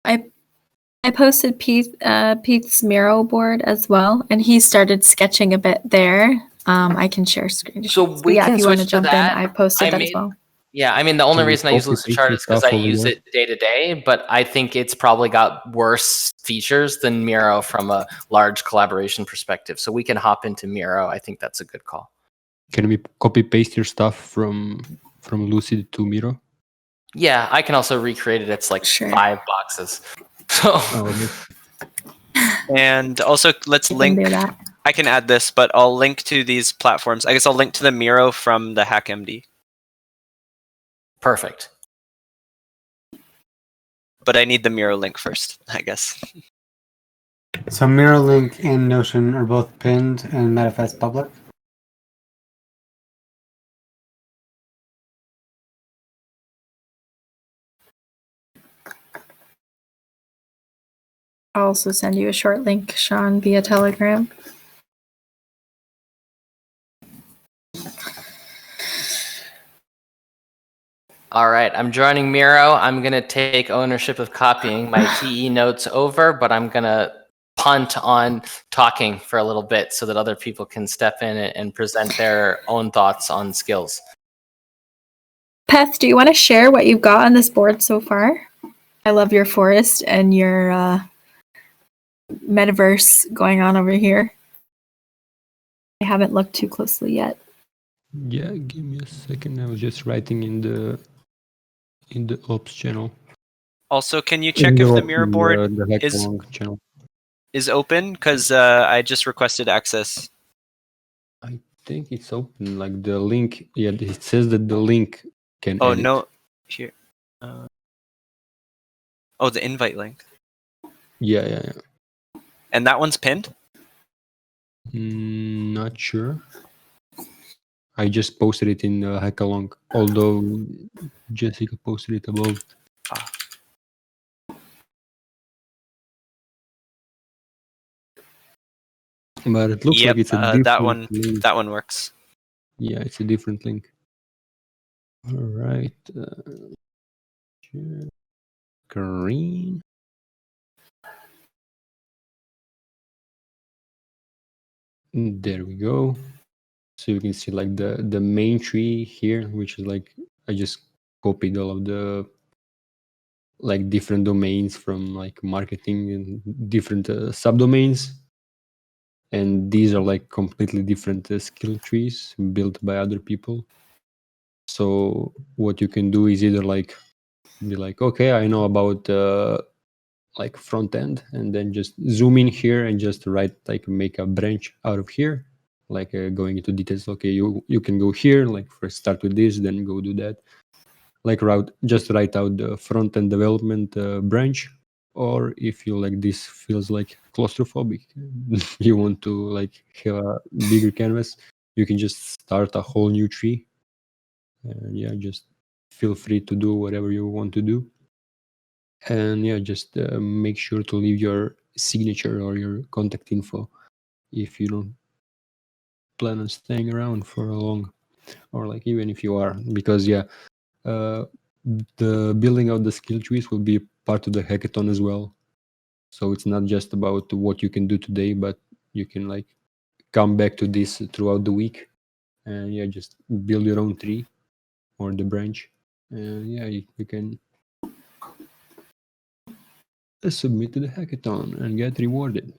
I posted Pete's Miro board as well, and he started sketching a bit there. I can share screen. So we can if you switch want to to jump that. in, I posted that as well. Yeah, I mean, the only Can you reason I use Lucid copy-paste Chart your is because stuff I over use there? it day to day, but I think it's probably got worse features than Miro from a large collaboration perspective. So we can hop into Miro. I think that's a good call. Can we copy paste your stuff from Lucid to Miro? Yeah, I can also recreate it. It's like Sure. 5 boxes. So And also let's You can link, do that. I can add this, but I'll link to these platforms. I guess I'll link to the Miro from the HackMD. perfect. But I need the Miro link first, I guess. So Mirrorlink and Notion are both pinned and MetaFest public. I'll also send you a short link, Sean, via Telegram. All right, I'm joining Miro. I'm going to take ownership of copying my TE notes over, but I'm going to punt on talking for a little bit so that other people can step in and present their own thoughts on skills. Peth, do you want to share what you've got on this board so far? I love your forest and your metaverse going on over here. I haven't looked too closely yet. Yeah, give me a second. I was just writing in the ops channel. Also, can you check if the mirror board the hack is along channel. open? Because I just requested access. I think it's open. Like the link. Yeah, it says that the link can. Oh edit. no, here. Oh, the invite link. Yeah. And that one's pinned? Not sure. I just posted it in Hackalong, although Jessica posted it above. But it looks Yep, like it's a different that one. link. That one works. Yeah, it's a different link. All right. Green. There we go. So you can see like the main tree here, which is like I just copied all of the like different domains from like marketing and different subdomains, and these are like completely different skill trees built by other people. So what you can do is either like be like, okay, I know about like front end, and then just zoom in here and just write like make a branch out of here, like going into details. Okay, you can go here, like first start with this, then go do that, like just write out the front end development branch. Or if you like this feels like claustrophobic, you want to like have a bigger canvas, you can just start a whole new tree. And yeah, just feel free to do whatever you want to do. And yeah, just make sure to leave your signature or your contact info if you don't plan on staying around for a long, or like even if you are, because yeah, the building of the skill trees will be part of the hackathon as well. So it's not just about what you can do today, but you can like come back to this throughout the week and yeah, just build your own tree or the branch. And yeah, you can submit to the hackathon and get rewarded.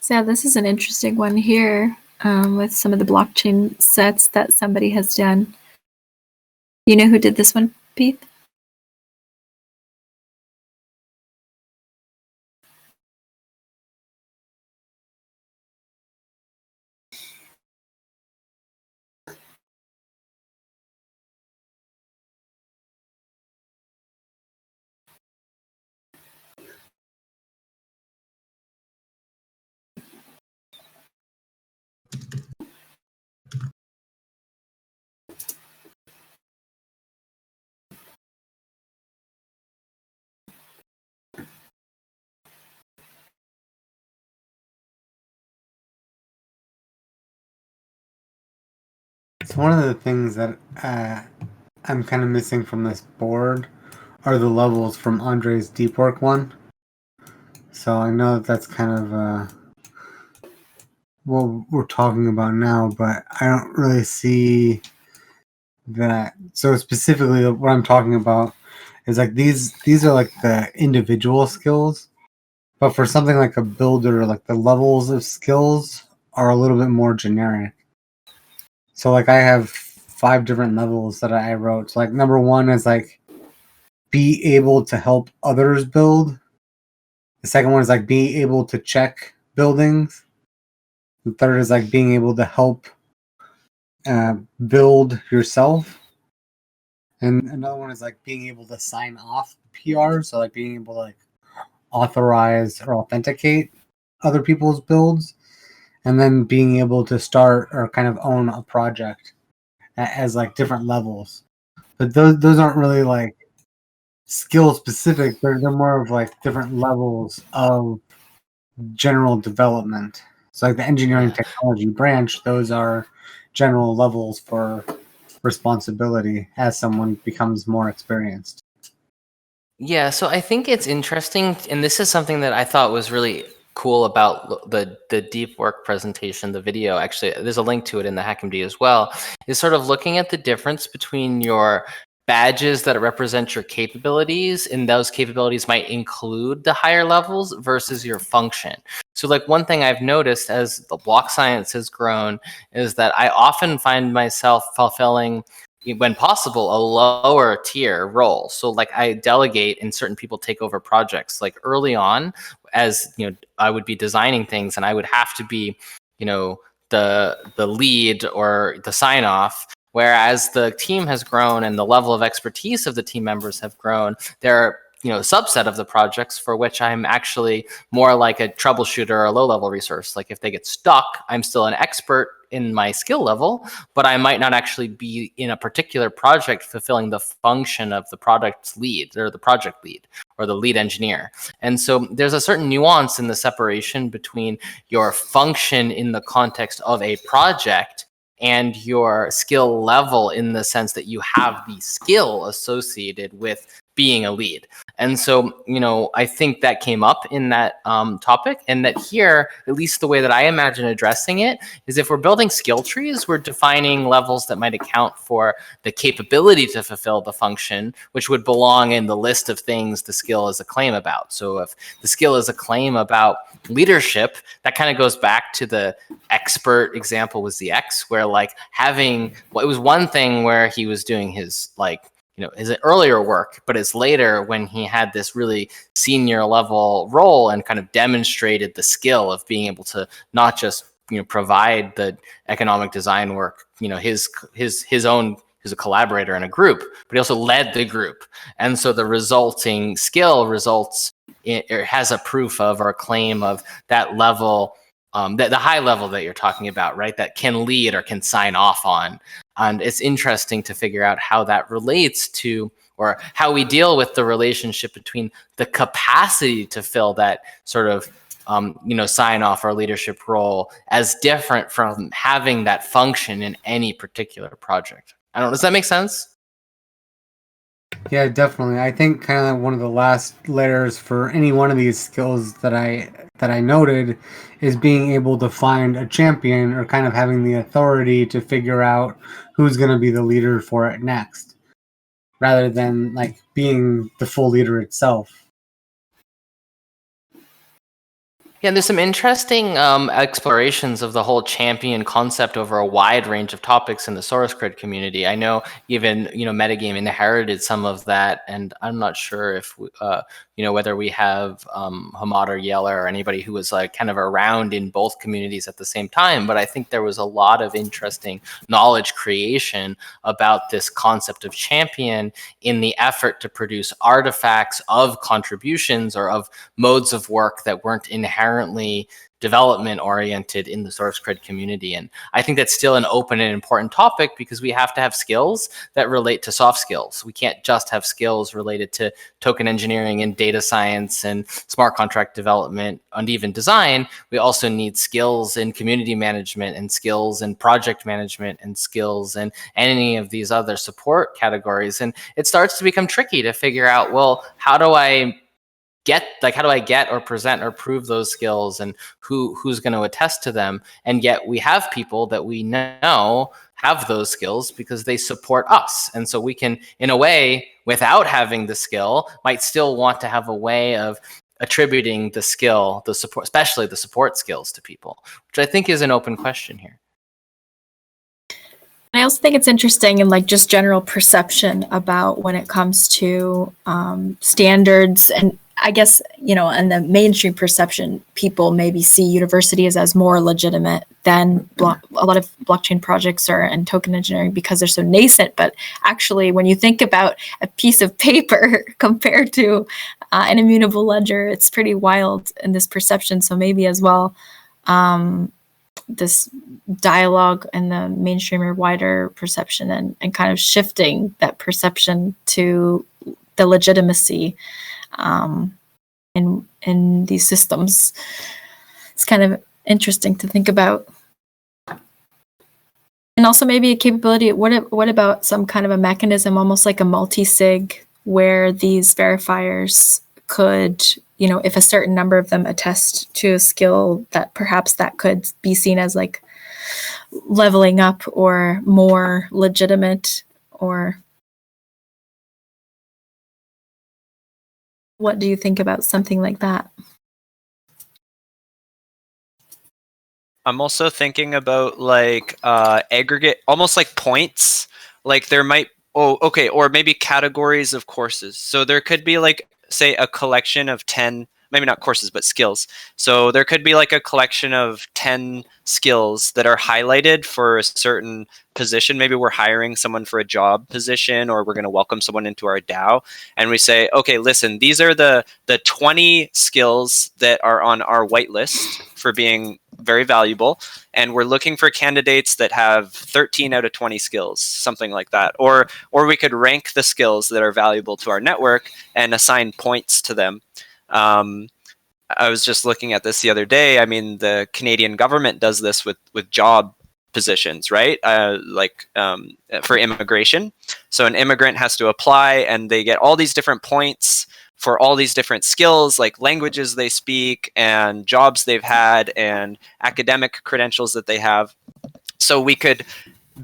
So yeah, this is an interesting one here with some of the blockchain sets that somebody has done. You know who did this one, Pete? So one of the things that I'm kind of missing from this board are the levels from Andre's deep work one. So I know that's kind of what we're talking about now, but I don't really see that. So specifically, what I'm talking about is like these are like the individual skills, but for something like a builder, like the levels of skills are a little bit more generic. So like I have 5 different levels that I wrote. So like number 1 is like be able to help others build. The second one is like being able to check buildings. The third is like being able to help build yourself. And another one is like being able to sign off PRs. So like being able to like authorize or authenticate other people's builds. And then being able to start or kind of own a project as like different levels. But those aren't really like skill specific. They're more of like different levels of general development. So like the engineering technology branch, those are general levels for responsibility as someone becomes more experienced. Yeah, so I think it's interesting, and this is something that I thought was really cool about the deep work presentation, the video. Actually, there's a link to it in the HackMD as well. Is sort of looking at the difference between your badges that represent your capabilities, and those capabilities might include the higher levels versus your function. So like one thing I've noticed as the block science has grown is that I often find myself fulfilling, when possible, a lower tier role. So like I delegate and certain people take over projects. Like early on, as you know, I would be designing things and I would have to be, you know, the lead or the sign off. Whereas the team has grown and the level of expertise of the team members have grown, there are, you know, a subset of the projects for which I'm actually more like a troubleshooter or a low-level resource. Like if they get stuck, I'm still an expert in my skill level, but I might not actually be in a particular project fulfilling the function of the product lead or the project lead or the lead engineer. And so there's a certain nuance in the separation between your function in the context of a project and your skill level in the sense that you have the skill associated with being a lead. And so, you know, I think that came up in that topic, and that here, at least the way that I imagine addressing it, is if we're building skill trees, we're defining levels that might account for the capability to fulfill the function, which would belong in the list of things the skill is a claim about. So if the skill is a claim about leadership, that kind of goes back to the expert example was the X, where like having, well, it was one thing where he was doing his like, you know, his earlier work, but it's later when he had this really senior level role and kind of demonstrated the skill of being able to not just, you know, provide the economic design work, you know, his own, who's a collaborator in a group, but he also led the group. And so the resulting skill results in, or has a proof of or a claim of that level, the high level that you're talking about, right? That can lead or can sign off on. And it's interesting to figure out how that relates to, or how we deal with the relationship between the capacity to fill that sort of, you know, sign off or leadership role as different from having that function in any particular project. I don't know, does that make sense? Yeah, definitely. I think kind of one of the last layers for any one of these skills that I noted is being able to find a champion, or kind of having the authority to figure out who's going to be the leader for it next, rather than like being the full leader itself. Yeah, and there's some interesting explorations of the whole champion concept over a wide range of topics in the source code community. I know even, you know, MetaGame inherited some of that, and I'm not sure if you know, whether we have Hamad or Yeller or anybody who was like kind of around in both communities at the same time, but I think there was a lot of interesting knowledge creation about this concept of champion in the effort to produce artifacts of contributions or of modes of work that weren't inherently development oriented in the source code community. And I think that's still an open and important topic, because we have to have skills that relate to soft skills. We can't just have skills related to token engineering and data science and smart contract development and even design. We also need skills in community management and skills in project management and skills in any of these other support categories. And it starts to become tricky to figure out, well, how do I get or present or prove those skills, and who's going to attest to them? And yet we have people that we know have those skills because they support us. And so we can, in a way, without having the skill, might still want to have a way of attributing the skill, the support, especially the support skills, to people, which I think is an open question here. I also think it's interesting in like just general perception about when it comes to standards. And I guess, you know, in the mainstream perception, people maybe see universities as more legitimate than a lot of blockchain projects and token engineering, because they're so nascent. But actually, when you think about a piece of paper compared to an immutable ledger, it's pretty wild in this perception. So maybe as well, this dialogue and the mainstream or wider perception, and kind of shifting that perception to the legitimacy in these systems. It's kind of interesting to think about. And also maybe a capability, what about some kind of a mechanism, almost like a multi-sig, where these verifiers could, if a certain number of them attest to a skill, that perhaps that could be seen as like leveling up or more legitimate, or what do you think about something like that? I'm also thinking about like aggregate, almost like points. Like there might, or maybe categories of courses. So there could be like, say, a collection of 10, maybe not courses, but skills. So there could be like a collection of 10 skills that are highlighted for a certain position. Maybe we're hiring someone for a job position, or we're going to welcome someone into our DAO. And we say, okay, listen, these are the 20 skills that are on our whitelist for being very valuable. And we're looking for candidates that have 13 out of 20 skills, something like that. Or we could rank the skills that are valuable to our network and assign points to them. I was just looking at this the other day. I mean, the Canadian government does this with job positions, right? For immigration. So an immigrant has to apply and they get all these different points for all these different skills, like languages they speak and jobs they've had and academic credentials that they have. So we could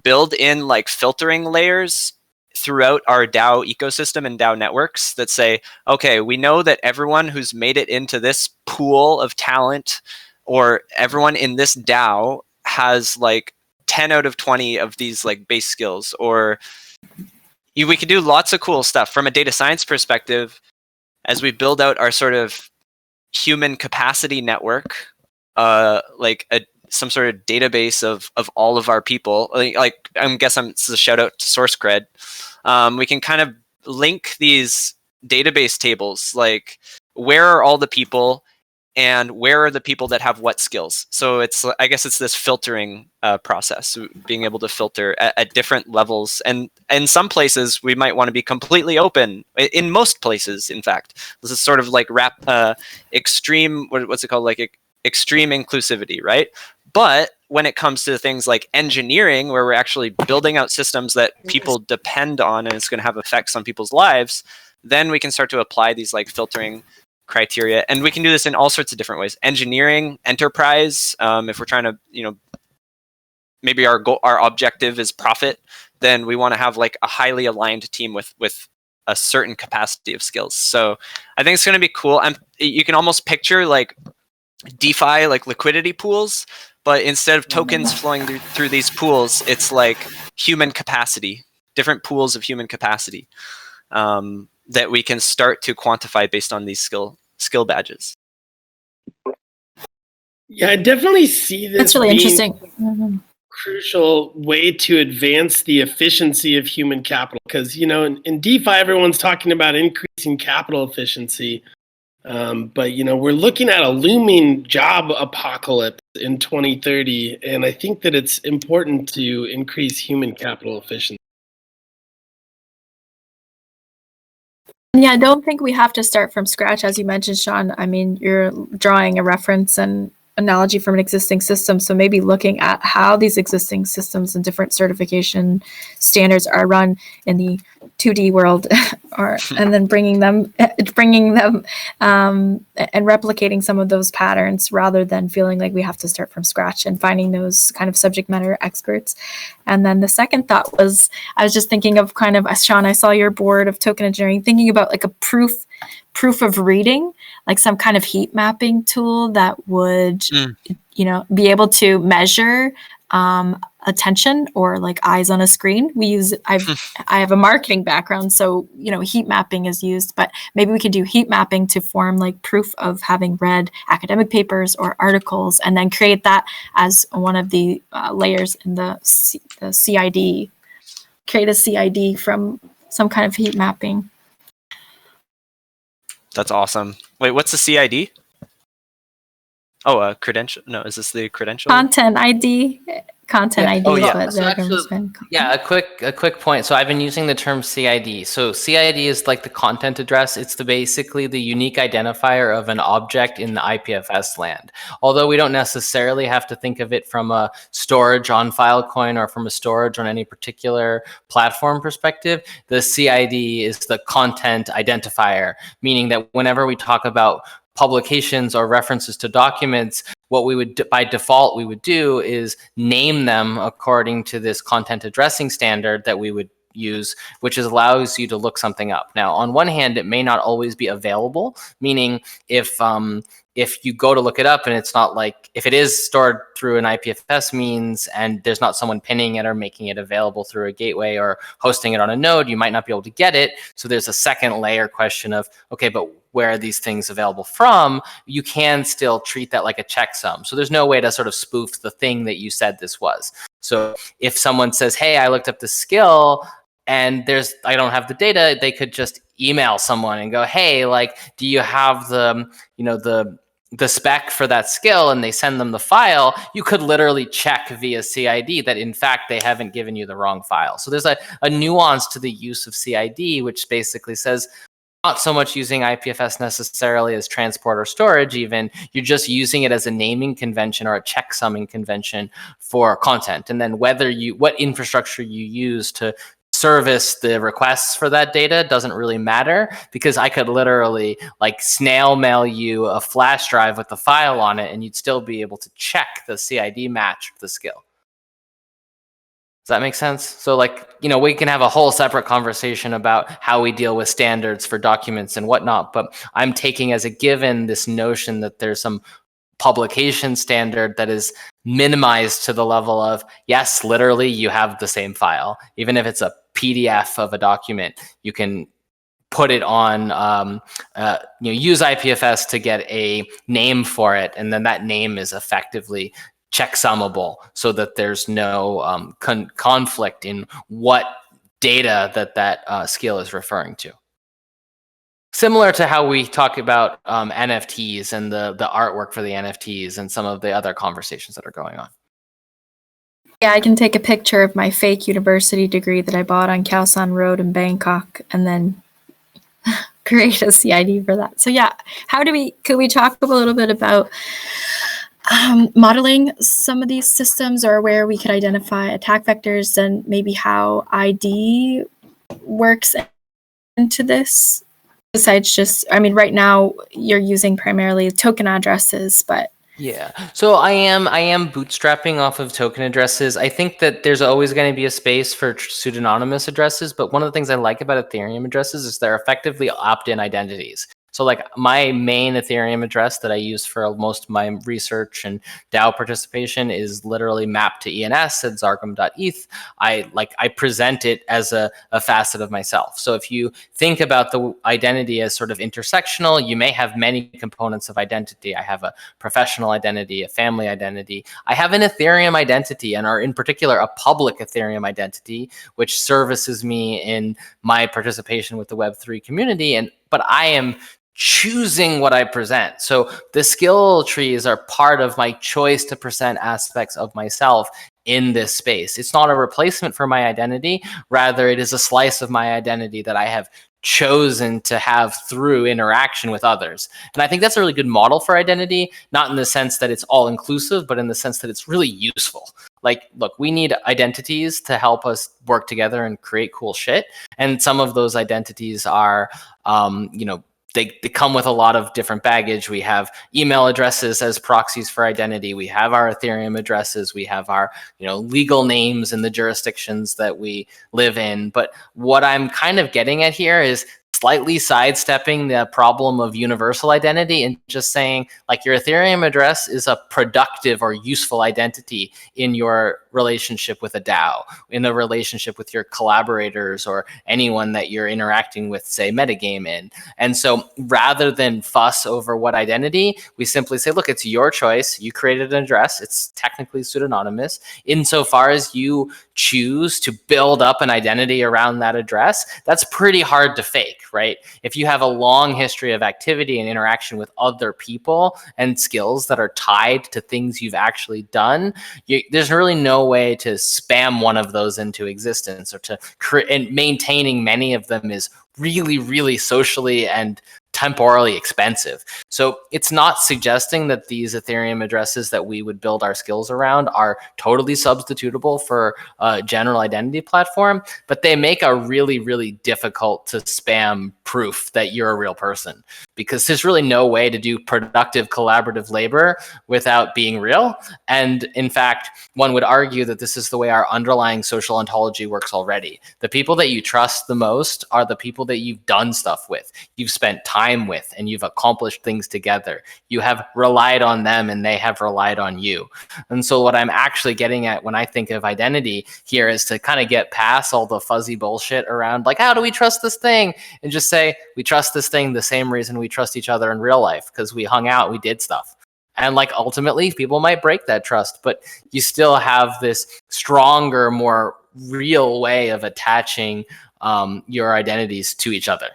build in like filtering layers throughout our DAO ecosystem and DAO networks that say, okay, we know that everyone who's made it into this pool of talent, or everyone in this DAO has like 10 out of 20 of these like base skills. Or we could do lots of cool stuff from a data science perspective as we build out our sort of human capacity network, some sort of database of all of our people. Like I guess it's a shout out to SourceCred. We can kind of link these database tables, like where are all the people and where are the people that have what skills. So I guess it's this filtering process, being able to filter at different levels. And in some places we might want to be completely open. In most places, in fact, this is sort of like extreme, what's it called? Like extreme inclusivity, right? But when it comes to things like engineering, where we're actually building out systems that people depend on and it's going to have effects on people's lives, then we can start to apply these like filtering criteria. And we can do this in all sorts of different ways. Engineering, enterprise, if we're trying to, maybe our goal, our objective is profit, then we want to have like a highly aligned team with a certain capacity of skills. So I think it's going to be cool. And you can almost picture like DeFi, like liquidity pools, but instead of tokens flowing through these pools, it's like human capacity, different pools of human capacity that we can start to quantify based on these skill badges. Yeah, I definitely see this. That's really being interesting. Crucial way to advance the efficiency of human capital, because in DeFi everyone's talking about increasing capital efficiency. But we're looking at a looming job apocalypse in 2030, and I think that it's important to increase human capital efficiency. Yeah, I don't think we have to start from scratch, as you mentioned, Sean. I mean, you're drawing a reference and analogy from an existing system, so maybe looking at how these existing systems and different certification standards are run in the 2D world, and then bringing them and replicating some of those patterns, rather than feeling like we have to start from scratch, and finding those kind of subject matter experts. And then the second thought was, I was just thinking of kind of, Sean, I saw your board of token engineering, thinking about like a proof of reading, like some kind of heat mapping tool that would be able to measure attention, or like eyes on a screen. I have a marketing background, so heat mapping is used, but maybe we could do heat mapping to form like proof of having read academic papers or articles, and then create that as one of the layers in the CID. Create a CID from some kind of heat mapping. That's awesome. Wait, what's the CID? Oh, credential. No, is this the credential? Content ID. Content ID Oh, is yeah. what So Zartler's been calling. Yeah, a quick point. So I've been using the term CID. So CID is like the content address. It's basically the unique identifier of an object in the IPFS land. Although we don't necessarily have to think of it from a storage on Filecoin or from a storage on any particular platform perspective, the CID is the content identifier, meaning that whenever we talk about publications or references to documents, what we would by default we would do is name them according to this content addressing standard that we would use, which allows you to look something up. Now, on one hand, it may not always be available, meaning if you go to look it up and it's not like, if it is stored through an IPFS means and there's not someone pinning it or making it available through a gateway or hosting it on a node, you might not be able to get it. So there's a second layer question of, okay, but where are these things available from? You can still treat that like a checksum. So there's no way to sort of spoof the thing that you said this was. So if someone says, hey, I looked up the skill and I don't have the data, they could just email someone and go, hey, like, do you have the spec for that skill, and they send them the file, you could literally check via CID that in fact they haven't given you the wrong file. So there's a nuance to the use of CID, which basically says not so much using IPFS necessarily as transport or storage even, you're just using it as a naming convention or a checksumming convention for content. And then what infrastructure you use to service the requests for that data doesn't really matter, because I could literally like snail mail you a flash drive with the file on it and you'd still be able to check the CID match of the skill. Does that make sense? So like, we can have a whole separate conversation about how we deal with standards for documents and whatnot, but I'm taking as a given this notion that there's some publication standard that is minimized to the level of, yes, literally you have the same file. Even if it's a PDF of a document, you can put it on, use IPFS to get a name for it, and then that name is effectively checksummable so that there's no conflict in what data that skill is referring to. Similar to how we talk about NFTs and the artwork for the NFTs and some of the other conversations that are going on. Yeah, I can take a picture of my fake university degree that I bought on Khao San Road in Bangkok and then create a CID for that. So yeah, could we talk a little bit about modeling some of these systems, or where we could identify attack vectors and maybe how ID works into this? Besides just, right now you're using primarily token addresses, but yeah. So I am bootstrapping off of token addresses. I think that there's always going to be a space for pseudonymous addresses, but one of the things I like about Ethereum addresses is they're effectively opt-in identities. So like my main Ethereum address that I use for most of my research and DAO participation is literally mapped to ENS at zargum.eth. I present it as a facet of myself. So if you think about the identity as sort of intersectional, you may have many components of identity. I have a professional identity, a family identity. I have an Ethereum identity, and in particular a public Ethereum identity, which services me in my participation with the Web3 community. But I am choosing what I present. So the skill trees are part of my choice to present aspects of myself in this space. It's not a replacement for my identity. Rather, it is a slice of my identity that I have chosen to have through interaction with others. And I think that's a really good model for identity, not in the sense that it's all inclusive, but in the sense that it's really useful. Like, look, we need identities to help us work together and create cool shit. And some of those identities are, they come with a lot of different baggage. We have email addresses as proxies for identity. We have our Ethereum addresses. We have our, legal names in the jurisdictions that we live in. But what I'm kind of getting at here is slightly sidestepping the problem of universal identity and just saying, like, your Ethereum address is a productive or useful identity in your relationship with a DAO, in a relationship with your collaborators or anyone that you're interacting with, say, MetaGame in. And so rather than fuss over what identity, we simply say, look, it's your choice. You created an address. It's technically pseudonymous. Insofar as you choose to build up an identity around that address, that's pretty hard to fake, right? If you have a long history of activity and interaction with other people and skills that are tied to things you've actually done, there's really no way to spam one of those into existence, or to create, and maintaining many of them is really, really socially and temporally expensive. So it's not suggesting that these Ethereum addresses that we would build our skills around are totally substitutable for a general identity platform, but they make a really, really difficult to spam proof that you're a real person, because there's really no way to do productive collaborative labor without being real. And in fact, one would argue that this is the way our underlying social ontology works already. The people that you trust the most are the people that you've done stuff with, you've spent time with, and you've accomplished things together. You have relied on them and they have relied on you. And so what I'm actually getting at when I think of identity here is to kind of get past all the fuzzy bullshit around, like, how do we trust this thing? And just say, we trust this thing the same reason we trust each other in real life, because we hung out, we did stuff. And like, ultimately people might break that trust, but you still have this stronger, more real way of attaching your identities to each other.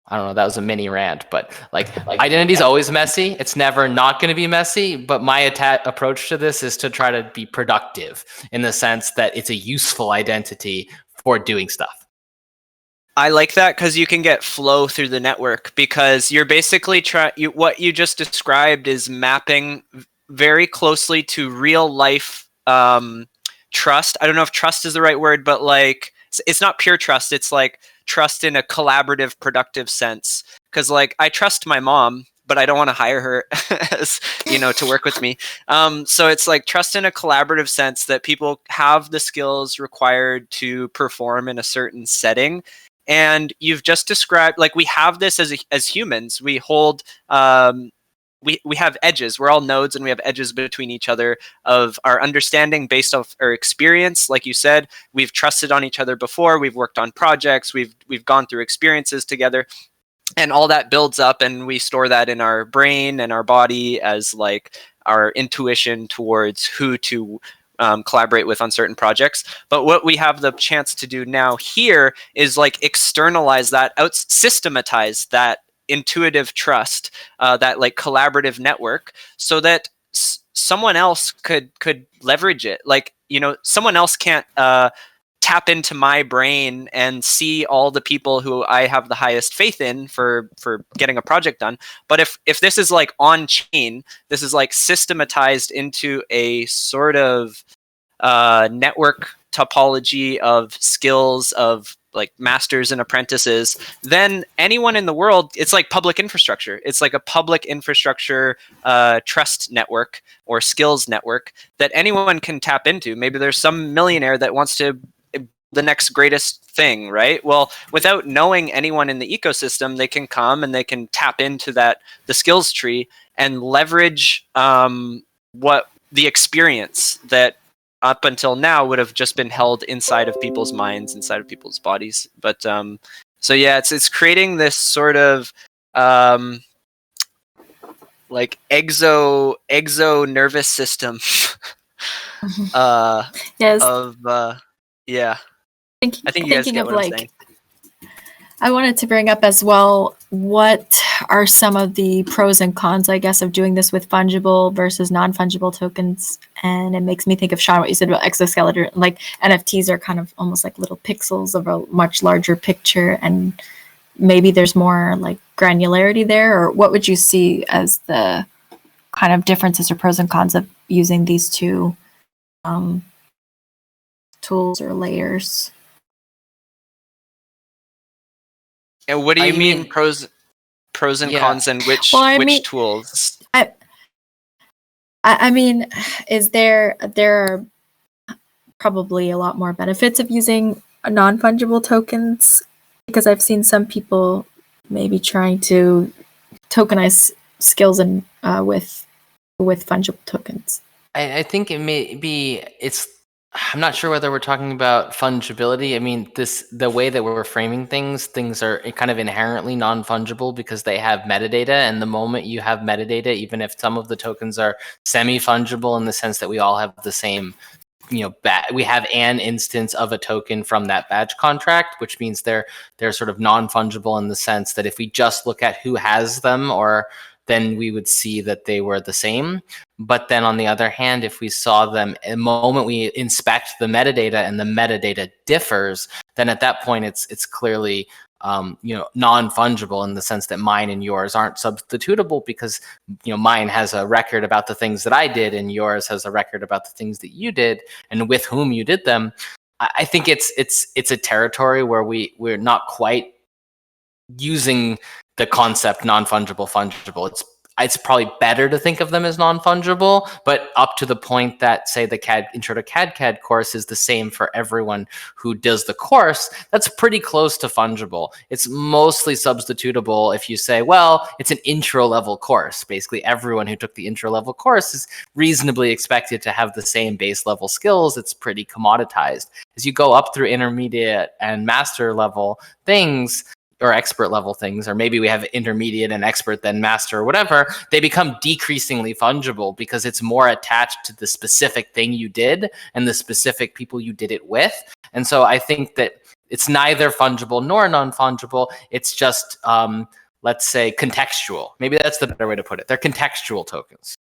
I don't know, that was a mini rant, but like identity is always messy. It's never not going to be messy, but my approach to this is to try to be productive in the sense that it's a useful identity for doing stuff. I like that because you can get flow through the network, because you're basically what you just described is mapping very closely to real life trust. I don't know if trust is the right word, but like, it's not pure trust. It's like trust in a collaborative, productive sense. Because like, I trust my mom, but I don't want to hire her as, to work with me. So it's like trust in a collaborative sense that people have the skills required to perform in a certain setting. And you've just described, like, we have this as humans. We hold, we have edges. We're all nodes, and we have edges between each other of our understanding based off our experience. Like you said, we've trusted on each other before. We've worked on projects. We've gone through experiences together, and all that builds up, and we store that in our brain and our body as like our intuition towards who to collaborate with on certain projects. But what we have the chance to do now here is like externalize that, systematize that intuitive trust, that like collaborative network, so that someone else could leverage it. Like, someone else can't tap into my brain and see all the people who I have the highest faith in for getting a project done. But if this is like on chain, this is like systematized into a sort of network topology of skills of like masters and apprentices, then anyone in the world, it's like public infrastructure. It's like a public infrastructure trust network or skills network that anyone can tap into. Maybe there's some millionaire that wants to the next greatest thing, right? Well, without knowing anyone in the ecosystem, they can come and they can tap into the skills tree and leverage what the experience that up until now would have just been held inside of people's minds, inside of people's bodies. But so yeah, it's creating this sort of like exo nervous system Yes. of yeah. I think you guys get what I'm saying. I wanted to bring up as well, what are some of the pros and cons, I guess, of doing this with fungible versus non-fungible tokens? And it makes me think of, Sean, what you said about exoskeleton. Like NFTs are kind of almost like little pixels of a much larger picture, and maybe there's more like granularity there. Or what would you see as the kind of differences or pros and cons of using these two tools or layers? And what do you mean pros and cons, and which tools? I mean, there are probably a lot more benefits of using non-fungible tokens, because I've seen some people maybe trying to tokenize skills and with with fungible tokens? I think it may be, I'm not sure whether we're talking about fungibility. I mean, the way that we're framing things are kind of inherently non-fungible because they have metadata. And the moment you have metadata, even if some of the tokens are semi-fungible in the sense that we all have the same, we have an instance of a token from that badge contract, which means they're sort of non-fungible in the sense that if we just look at who has them, then we would see that they were the same. But then on the other hand, if we saw them the moment we inspect the metadata and the metadata differs, then at that point it's clearly non-fungible in the sense that mine and yours aren't substitutable because mine has a record about the things that I did and yours has a record about the things that you did and with whom you did them. I think it's a territory where we're not quite using the concept non-fungible, fungible. It's probably better to think of them as non-fungible, but up to the point that, say, the Intro to CAD course is the same for everyone who does the course, that's pretty close to fungible. It's mostly substitutable if you say, well, it's an intro-level course. Basically, everyone who took the intro-level course is reasonably expected to have the same base-level skills. It's pretty commoditized. As you go up through intermediate and master-level things, or expert level things, or maybe we have intermediate and expert then master or whatever, they become decreasingly fungible because it's more attached to the specific thing you did and the specific people you did it with. And so I think that it's neither fungible nor non-fungible. It's just, let's say, contextual. Maybe that's the better way to put it. They're contextual tokens.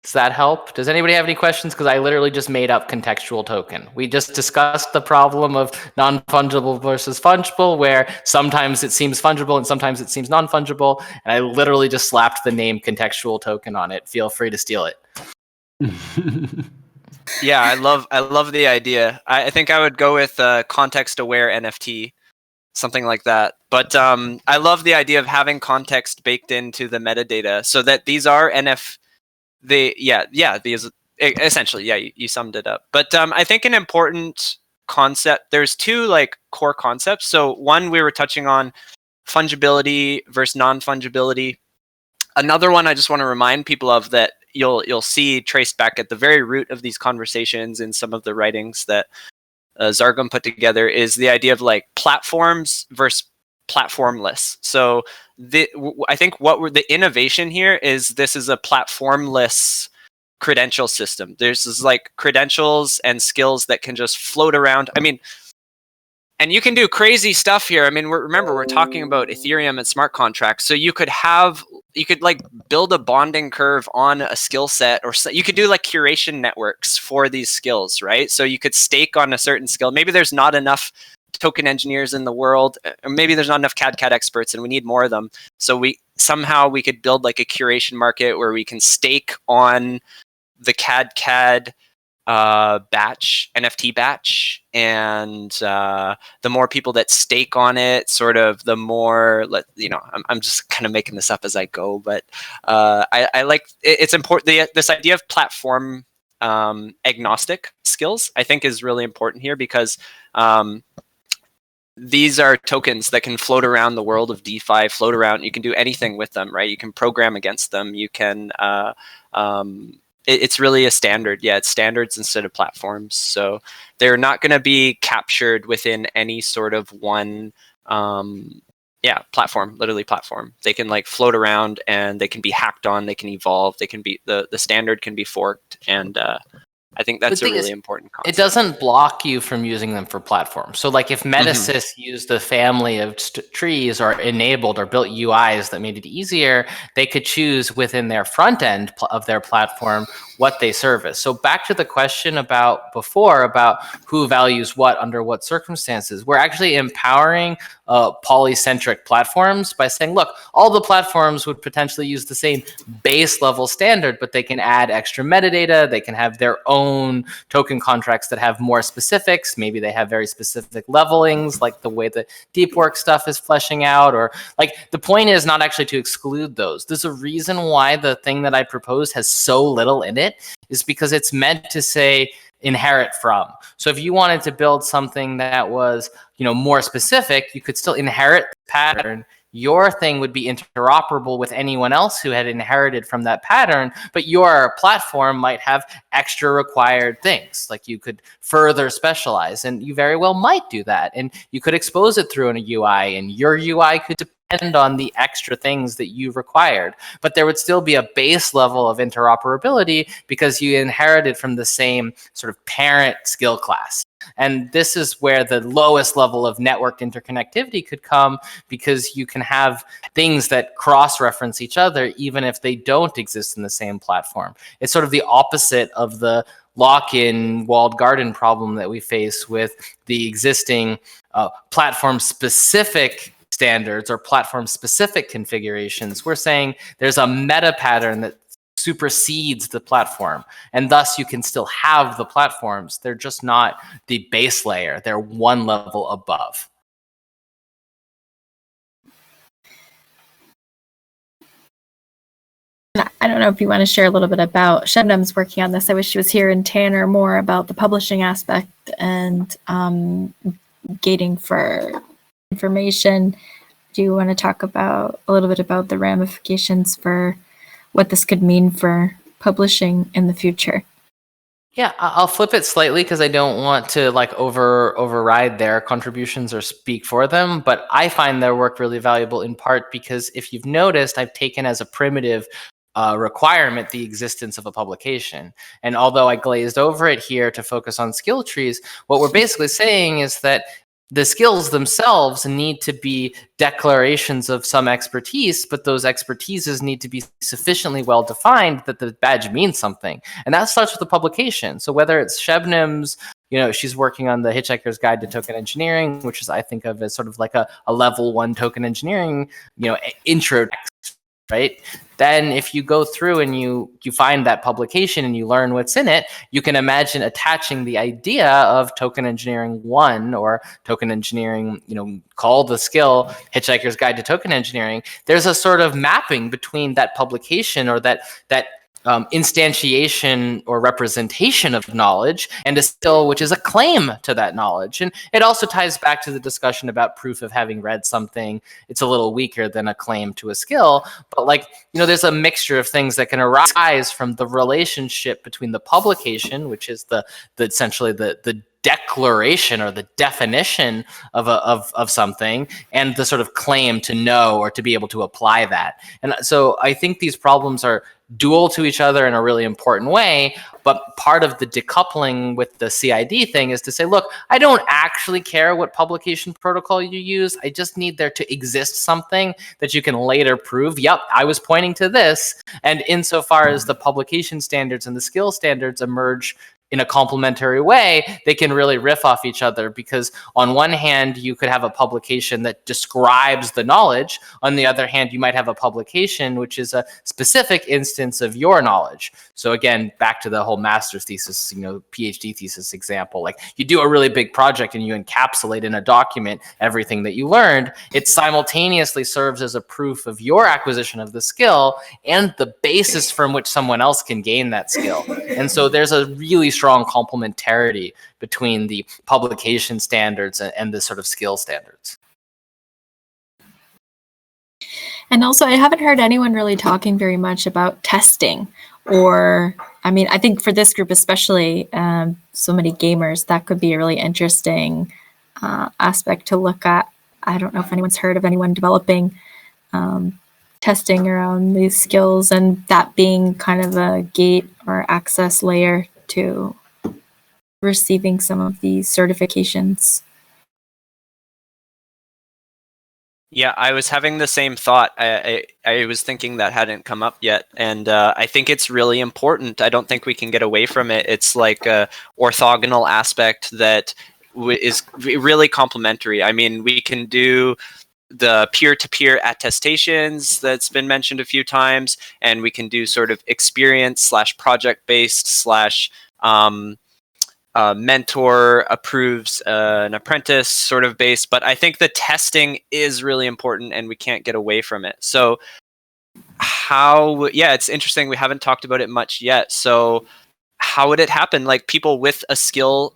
Does that help? Does anybody have any questions? Because I literally just made up contextual token. We just discussed the problem of non-fungible versus fungible, where sometimes it seems fungible and sometimes it seems non-fungible. And I literally just slapped the name contextual token on it. Feel free to steal it. Yeah, I love the idea. I think I would go with context-aware NFT, something like that. But I love the idea of having context baked into the metadata so that these are these essentially, you summed it up. But I think an important concept, there's two core concepts. So one, we were touching on fungibility versus non-fungibility. Another one I just want to remind people of that you'll see traced back at the very root of these conversations in some of the writings that Zargum put together is the idea of platforms versus platformless. So I think the innovation here is this is a platformless credential system. There's this credentials and skills that can just float around. I mean, and you can do crazy stuff here. I mean, remember we're talking about Ethereum and smart contracts. So you could build a bonding curve on a skill set, or you could do curation networks for these skills, right? So you could stake on a certain skill. Maybe there's not enough token engineers in the world, or maybe there's not enough CAD experts and we need more of them. So we could build a curation market where we can stake on the CAD batch, NFT batch, and the more people that stake on it, sort of the more, I'm just kind of making this up as I go, but I like it's important. This idea of platform agnostic skills, I think, is really important here because these are tokens that can float around the world of DeFi, float around. You can do anything with them, right? You can program against them. You can, it's really a standard. Yeah, it's standards instead of platforms. So they're not going to be captured within any sort of one, platform, literally platform. They can float around and they can be hacked on. They can evolve. They can be, the standard can be forked. And, I think that's a really important concept. It doesn't block you from using them for platforms. So if Metasys used a family of trees or enabled or built UIs that made it easier, they could choose within their front end of their platform what they service. So back to the question about who values what under what circumstances, we're actually empowering polycentric platforms by saying, look, all the platforms would potentially use the same base level standard, but they can add extra metadata. They can have their own token contracts that have more specifics. Maybe they have very specific levelings, like the way the deep work stuff is fleshing out, or the point is not actually to exclude those. There's a reason why the thing that I proposed has so little in it, is because it's meant to say, inherit from. So if you wanted to build something that was, more specific, you could still inherit the pattern. Your thing would be interoperable with anyone else who had inherited from that pattern, but your platform might have extra required things. Like you could further specialize, and you very well might do that. And you could expose it through an UI, and your UI could depend on the extra things that you required. But there would still be a base level of interoperability because you inherited from the same sort of parent skill class. And this is where the lowest level of networked interconnectivity could come, because you can have things that cross-reference each other even if they don't exist in the same platform. It's sort of the opposite of the lock-in walled garden problem that we face with the existing platform-specific standards or platform-specific configurations. We're saying there's a meta pattern that supersedes the platform, and thus you can still have the platforms. They're just not the base layer. They're one level above. I don't know if you want to share a little bit about Shebnem's working on this. I wish she was here, and Tanner more about the publishing aspect and gating for information. Do you want to talk about a little bit about the ramifications for what this could mean for publishing in the future? Yeah, I'll flip it slightly because I don't want to override their contributions or speak for them, but I find their work really valuable in part because if you've noticed, I've taken as a primitive requirement the existence of a publication. And although I glazed over it here to focus on skill trees, what we're basically saying is that the skills themselves need to be declarations of some expertise, but those expertises need to be sufficiently well defined that the badge means something. And that starts with the publication. So whether it's Shebnem's, she's working on the Hitchhiker's Guide to Token Engineering, which is I think of as sort of like a level 1 token engineering, intro text, right? Then if you go through and you find that publication and you learn what's in it, you can imagine attaching the idea of token engineering 1 or token engineering, call the skill Hitchhiker's Guide to Token Engineering. There's a sort of mapping between that publication or that instantiation or representation of knowledge and a skill which is a claim to that knowledge. And it also ties back to the discussion about proof of having read something. It's a little weaker than a claim to a skill, but there's a mixture of things that can arise from the relationship between the publication, which is the essentially the declaration or the definition of something, and the sort of claim to know or to be able to apply that. And so I think these problems are dual to each other in a really important way, but part of the decoupling with the CID thing is to say, look, I don't actually care what publication protocol you use. I just need there to exist something that you can later prove, yep, I was pointing to this. And insofar as the publication standards and the skill standards emerge in a complementary way, they can really riff off each other, because on one hand, you could have a publication that describes the knowledge. On the other hand, you might have a publication which is a specific instance of your knowledge. So again, back to the whole master's thesis, PhD thesis example, like you do a really big project and you encapsulate in a document everything that you learned. It simultaneously serves as a proof of your acquisition of the skill and the basis from which someone else can gain that skill. And so there's a really strong complementarity between the publication standards and the sort of skill standards. And also, I haven't heard anyone really talking very much about testing, or, I think for this group especially, so many gamers, that could be a really interesting aspect to look at. I don't know if anyone's heard of anyone developing testing around these skills, and that being kind of a gate or access layer to receiving some of these certifications. Yeah, I was having the same thought. I was thinking that hadn't come up yet, and I think it's really important. I don't think we can get away from it. It's like a orthogonal aspect that is really complementary. We can do the peer-to-peer attestations that's been mentioned a few times, and we can do sort of experience / project-based / mentor approves an apprentice sort of base. But I think the testing is really important and we can't get away from it. So it's interesting. We haven't talked about it much yet. So how would it happen? Like people with a skill,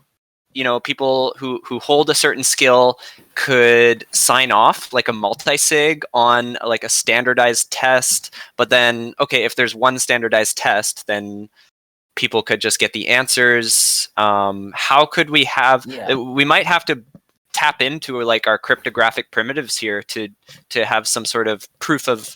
people who hold a certain skill could sign off like a multi-sig on like a standardized test. But then, okay, if there's one standardized test, then people could just get the answers. How could we have? We might have to tap into like our cryptographic primitives here to have some sort of proof of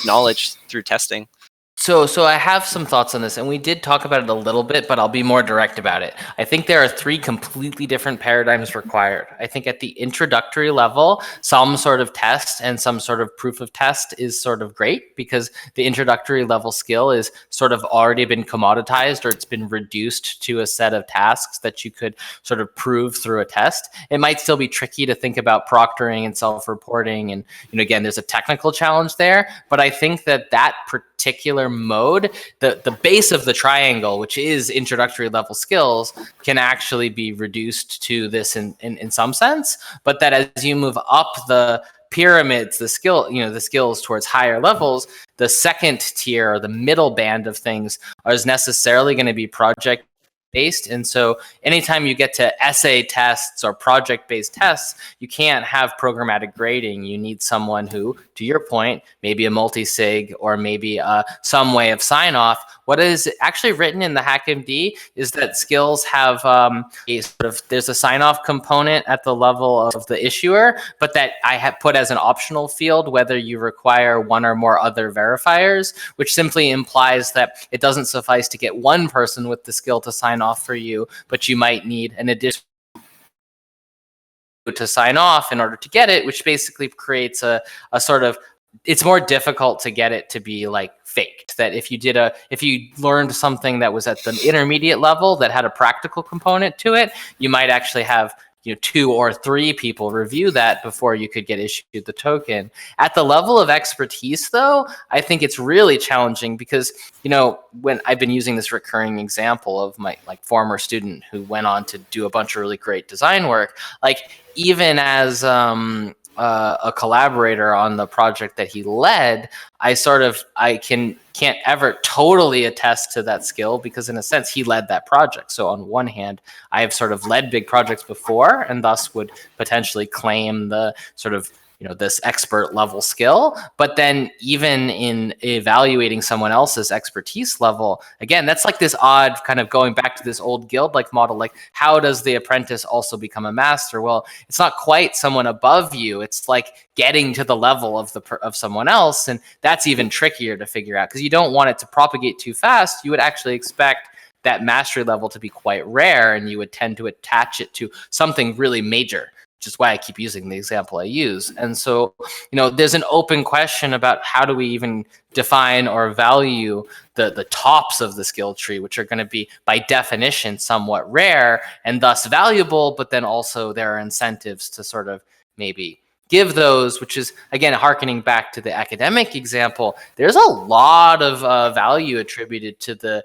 knowledge through testing. So I have some thoughts on this, and we did talk about it a little bit, but I'll be more direct about it. I think there are 3 completely different paradigms required. I think at the introductory level, some sort of test and some sort of proof of test is sort of great, because the introductory level skill is sort of already been commoditized, or it's been reduced to a set of tasks that you could sort of prove through a test. It might still be tricky to think about proctoring and self-reporting, and again, there's a technical challenge there, but I think that particular mode, the base of the triangle, which is introductory level skills, can actually be reduced to this in some sense, but that as you move up the pyramids, the skills towards higher levels, the second tier or the middle band of things is necessarily going to be project based. And so anytime you get to essay tests or project-based tests, you can't have programmatic grading. You need someone who, to your point, maybe a multi-sig or maybe some way of sign-off. What is actually written in the HackMD is that skills have there's a sign-off component at the level of the issuer, but that I have put as an optional field whether you require one or more other verifiers, which simply implies that it doesn't suffice to get one person with the skill to sign off for you, but you might need an additional to sign off in order to get it, which basically creates a sort of, it's more difficult to get it to be like faked. That if you learned something that was at the intermediate level that had a practical component to it, you might actually have 2 or 3 people review that before you could get issued the token. At the level of expertise, though, I think it's really challenging because, when I've been using this recurring example of my former student who went on to do a bunch of really great design work, even as a collaborator on the project that he led, I can't ever totally attest to that skill because in a sense he led that project. So on one hand, I have sort of led big projects before and thus would potentially claim the sort of this expert level skill. But then even in evaluating someone else's expertise level, again, that's like this odd kind of going back to this old guild-like model, like how does the apprentice also become a master? Well, it's not quite someone above you. It's like getting to the level of someone else. And that's even trickier to figure out because you don't want it to propagate too fast. You would actually expect that mastery level to be quite rare and you would tend to attach it to something really major, which is why I keep using the example I use. And so, there's an open question about how do we even define or value the tops of the skill tree, which are going to be by definition somewhat rare and thus valuable, but then also there are incentives to sort of maybe give those, which is, again, harkening back to the academic example, there's a lot of value attributed to the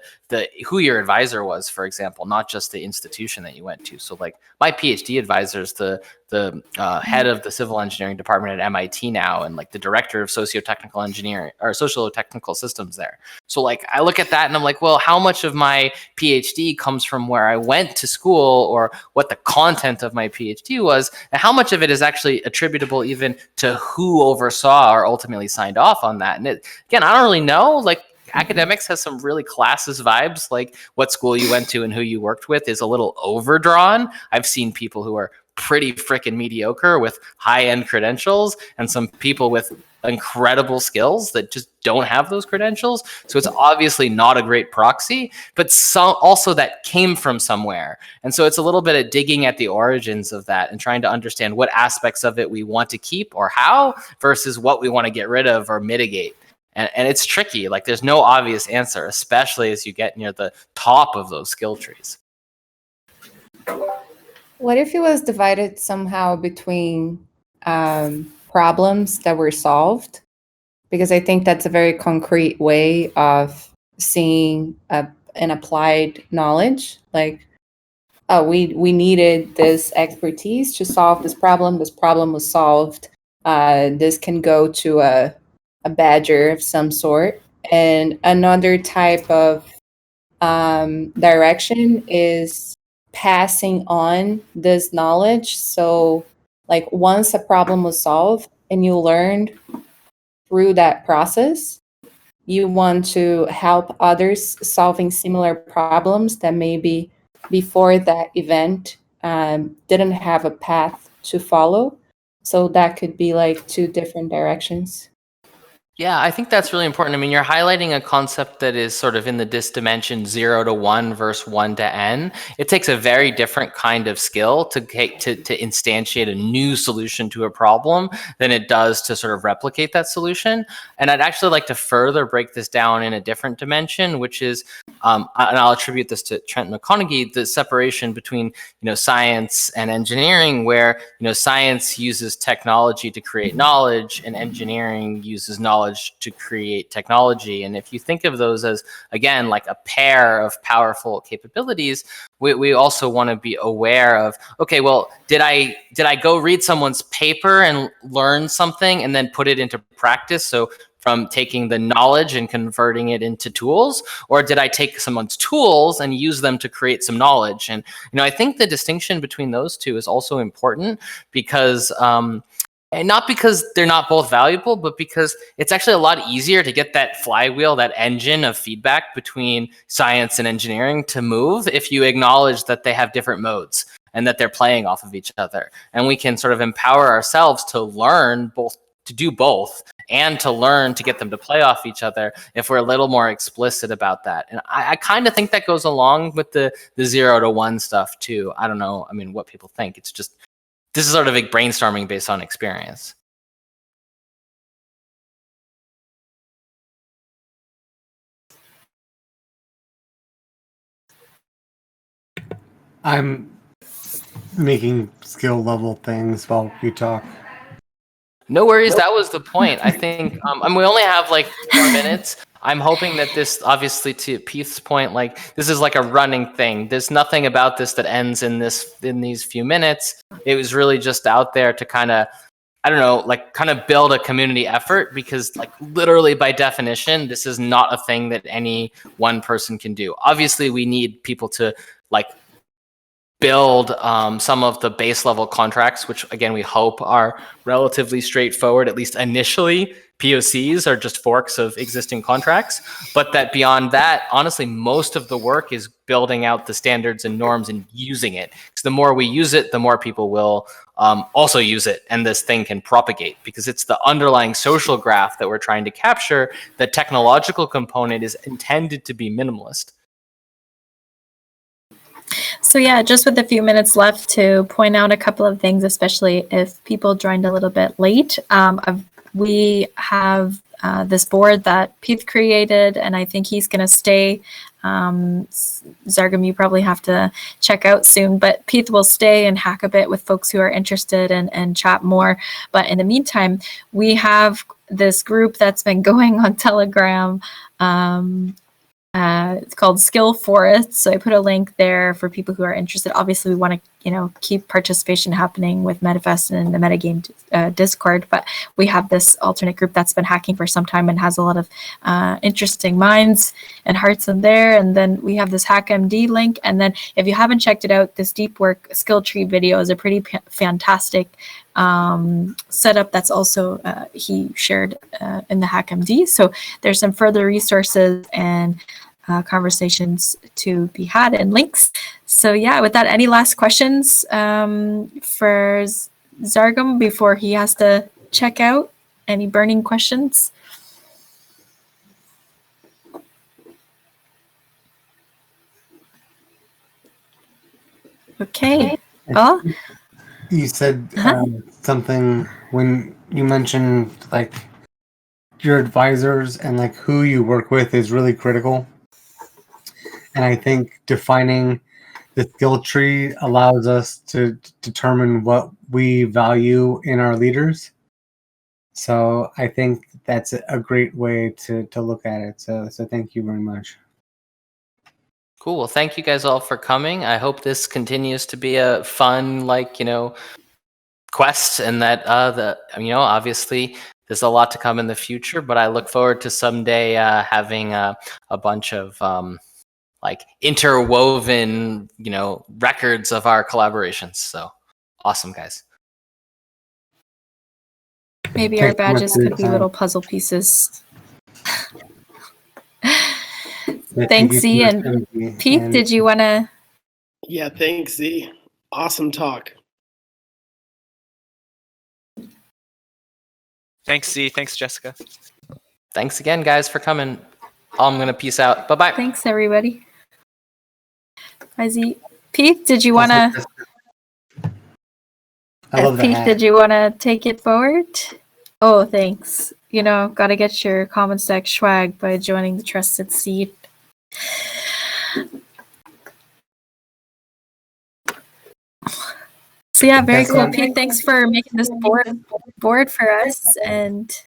who your advisor was, for example, not just the institution that you went to. So like my PhD advisor is the head of the civil engineering department at MIT now, and like the director of socio-technical engineering or socio-technical systems there. So like I look at that and I'm like, well, how much of my PhD comes from where I went to school or what the content of my PhD was, and how much of it is actually attributable even to who oversaw or ultimately signed off on that? And again, I don't really know. Like academics has some really classist vibes, like what school you went to and who you worked with is a little overdrawn. I've seen people who are pretty freaking mediocre with high-end credentials and some people with incredible skills that just don't have those credentials. So it's obviously not a great proxy, but also that came from somewhere. And so it's a little bit of digging at the origins of that and trying to understand what aspects of it we want to keep or how versus what we want to get rid of or mitigate. And it's tricky. Like there's no obvious answer, especially as you get near the top of those skill trees. What if it was divided somehow between problems that were solved? Because I think that's a very concrete way of seeing an applied knowledge. Like, oh, we needed this expertise to solve this problem. This problem was solved. This can go to a badger of some sort. And another type of direction is passing on this knowledge. So, like, once a problem was solved and you learned through that process, you want to help others solving similar problems that maybe before that event didn't have a path to follow. So that could be like two different directions. Yeah, I think that's really important. I mean, you're highlighting a concept that is sort of in the dimension 0 to 1 versus 1 to n. It takes a very different kind of skill to instantiate a new solution to a problem than it does to sort of replicate that solution. And I'd actually like to further break this down in a different dimension, which is, and I'll attribute this to Trent McConaughey, the separation between science and engineering, where science uses technology to create knowledge, and engineering uses knowledge to create technology. And if you think of those as, again, like a pair of powerful capabilities, we also want to be aware of, okay, well, did I go read someone's paper and learn something and then put it into practice? So from taking the knowledge and converting it into tools, or did I take someone's tools and use them to create some knowledge? And I think the distinction between those two is also important, because and not because they're not both valuable, but because it's actually a lot easier to get that flywheel, that engine of feedback between science and engineering to move if you acknowledge that they have different modes and that they're playing off of each other. And we can sort of empower ourselves to learn both, to do both, and to learn to get them to play off each other if we're a little more explicit about that. And I kind of think that goes along with the 0 to 1 stuff too. I don't know, I mean, what people think. It's just, this is sort of a brainstorming based on experience. I'm making skill level things while we talk. No worries, that was the point. I think we only have like 4 minutes. I'm hoping that this, obviously to Pete's point, like this is like a running thing. There's nothing about this that ends in these few minutes. It was really just out there to kind of, I don't know, like kind of build a community effort, because like literally by definition, this is not a thing that any one person can do. Obviously, we need people to like build some of the base level contracts, which again, we hope are relatively straightforward, at least initially. POCs are just forks of existing contracts, but that beyond that, honestly, most of the work is building out the standards and norms and using it. Because the more we use it, the more people will also use it, and this thing can propagate, because it's the underlying social graph that we're trying to capture. The technological component is intended to be minimalist. So yeah, just with a few minutes left to point out a couple of things, especially if people joined a little bit late. We have this board that Pete created, and I think he's going to stay. Zargam, you probably have to check out soon, but Pete will stay and hack a bit with folks who are interested and chat more. But in the meantime, we have this group that's been going on Telegram. It's called Skill Forest. So I put a link there for people who are interested. Obviously, we want to, keep participation happening with MetaFest and the MetaGame Discord, but we have this alternate group that's been hacking for some time and has a lot of interesting minds and hearts in there. And then we have this HackMD link. And then if you haven't checked it out, this Deep Work skill tree video is a pretty fantastic setup that's also he shared in the HackMD. So there's some further resources and conversations to be had and links. So yeah, with that, any last questions for Zargam before he has to check out? Any burning questions? Okay. Oh. You said something when you mentioned like your advisors and like who you work with is really critical. And I think defining the skill tree allows us to determine what we value in our leaders. So I think that's a great way to look at it. So thank you very much. Cool. Well, thank you guys all for coming. I hope this continues to be a fun, quest, and that obviously there's a lot to come in the future, but I look forward to someday having a bunch of like interwoven, records of our collaborations. So awesome, guys. Maybe our Thanks so much badges for your could be time. little puzzle pieces. Yeah, Thanks, thank Z. you so And much, Timothy. Pete, And did you want to? Yeah, thanks, Z. Awesome talk. Thanks, Z. Thanks, Jessica. Thanks again, guys, for coming. I'm going to peace out. Bye-bye. Thanks, everybody. Bye, Z. Pete, did you want to? I love the Pete, hat. did you want to take it forward? Oh, thanks. Got to get your Common Stack swag by joining the Trusted Seed. So yeah, very Yes, cool. ma'am. Pete, thanks for making this board for us. And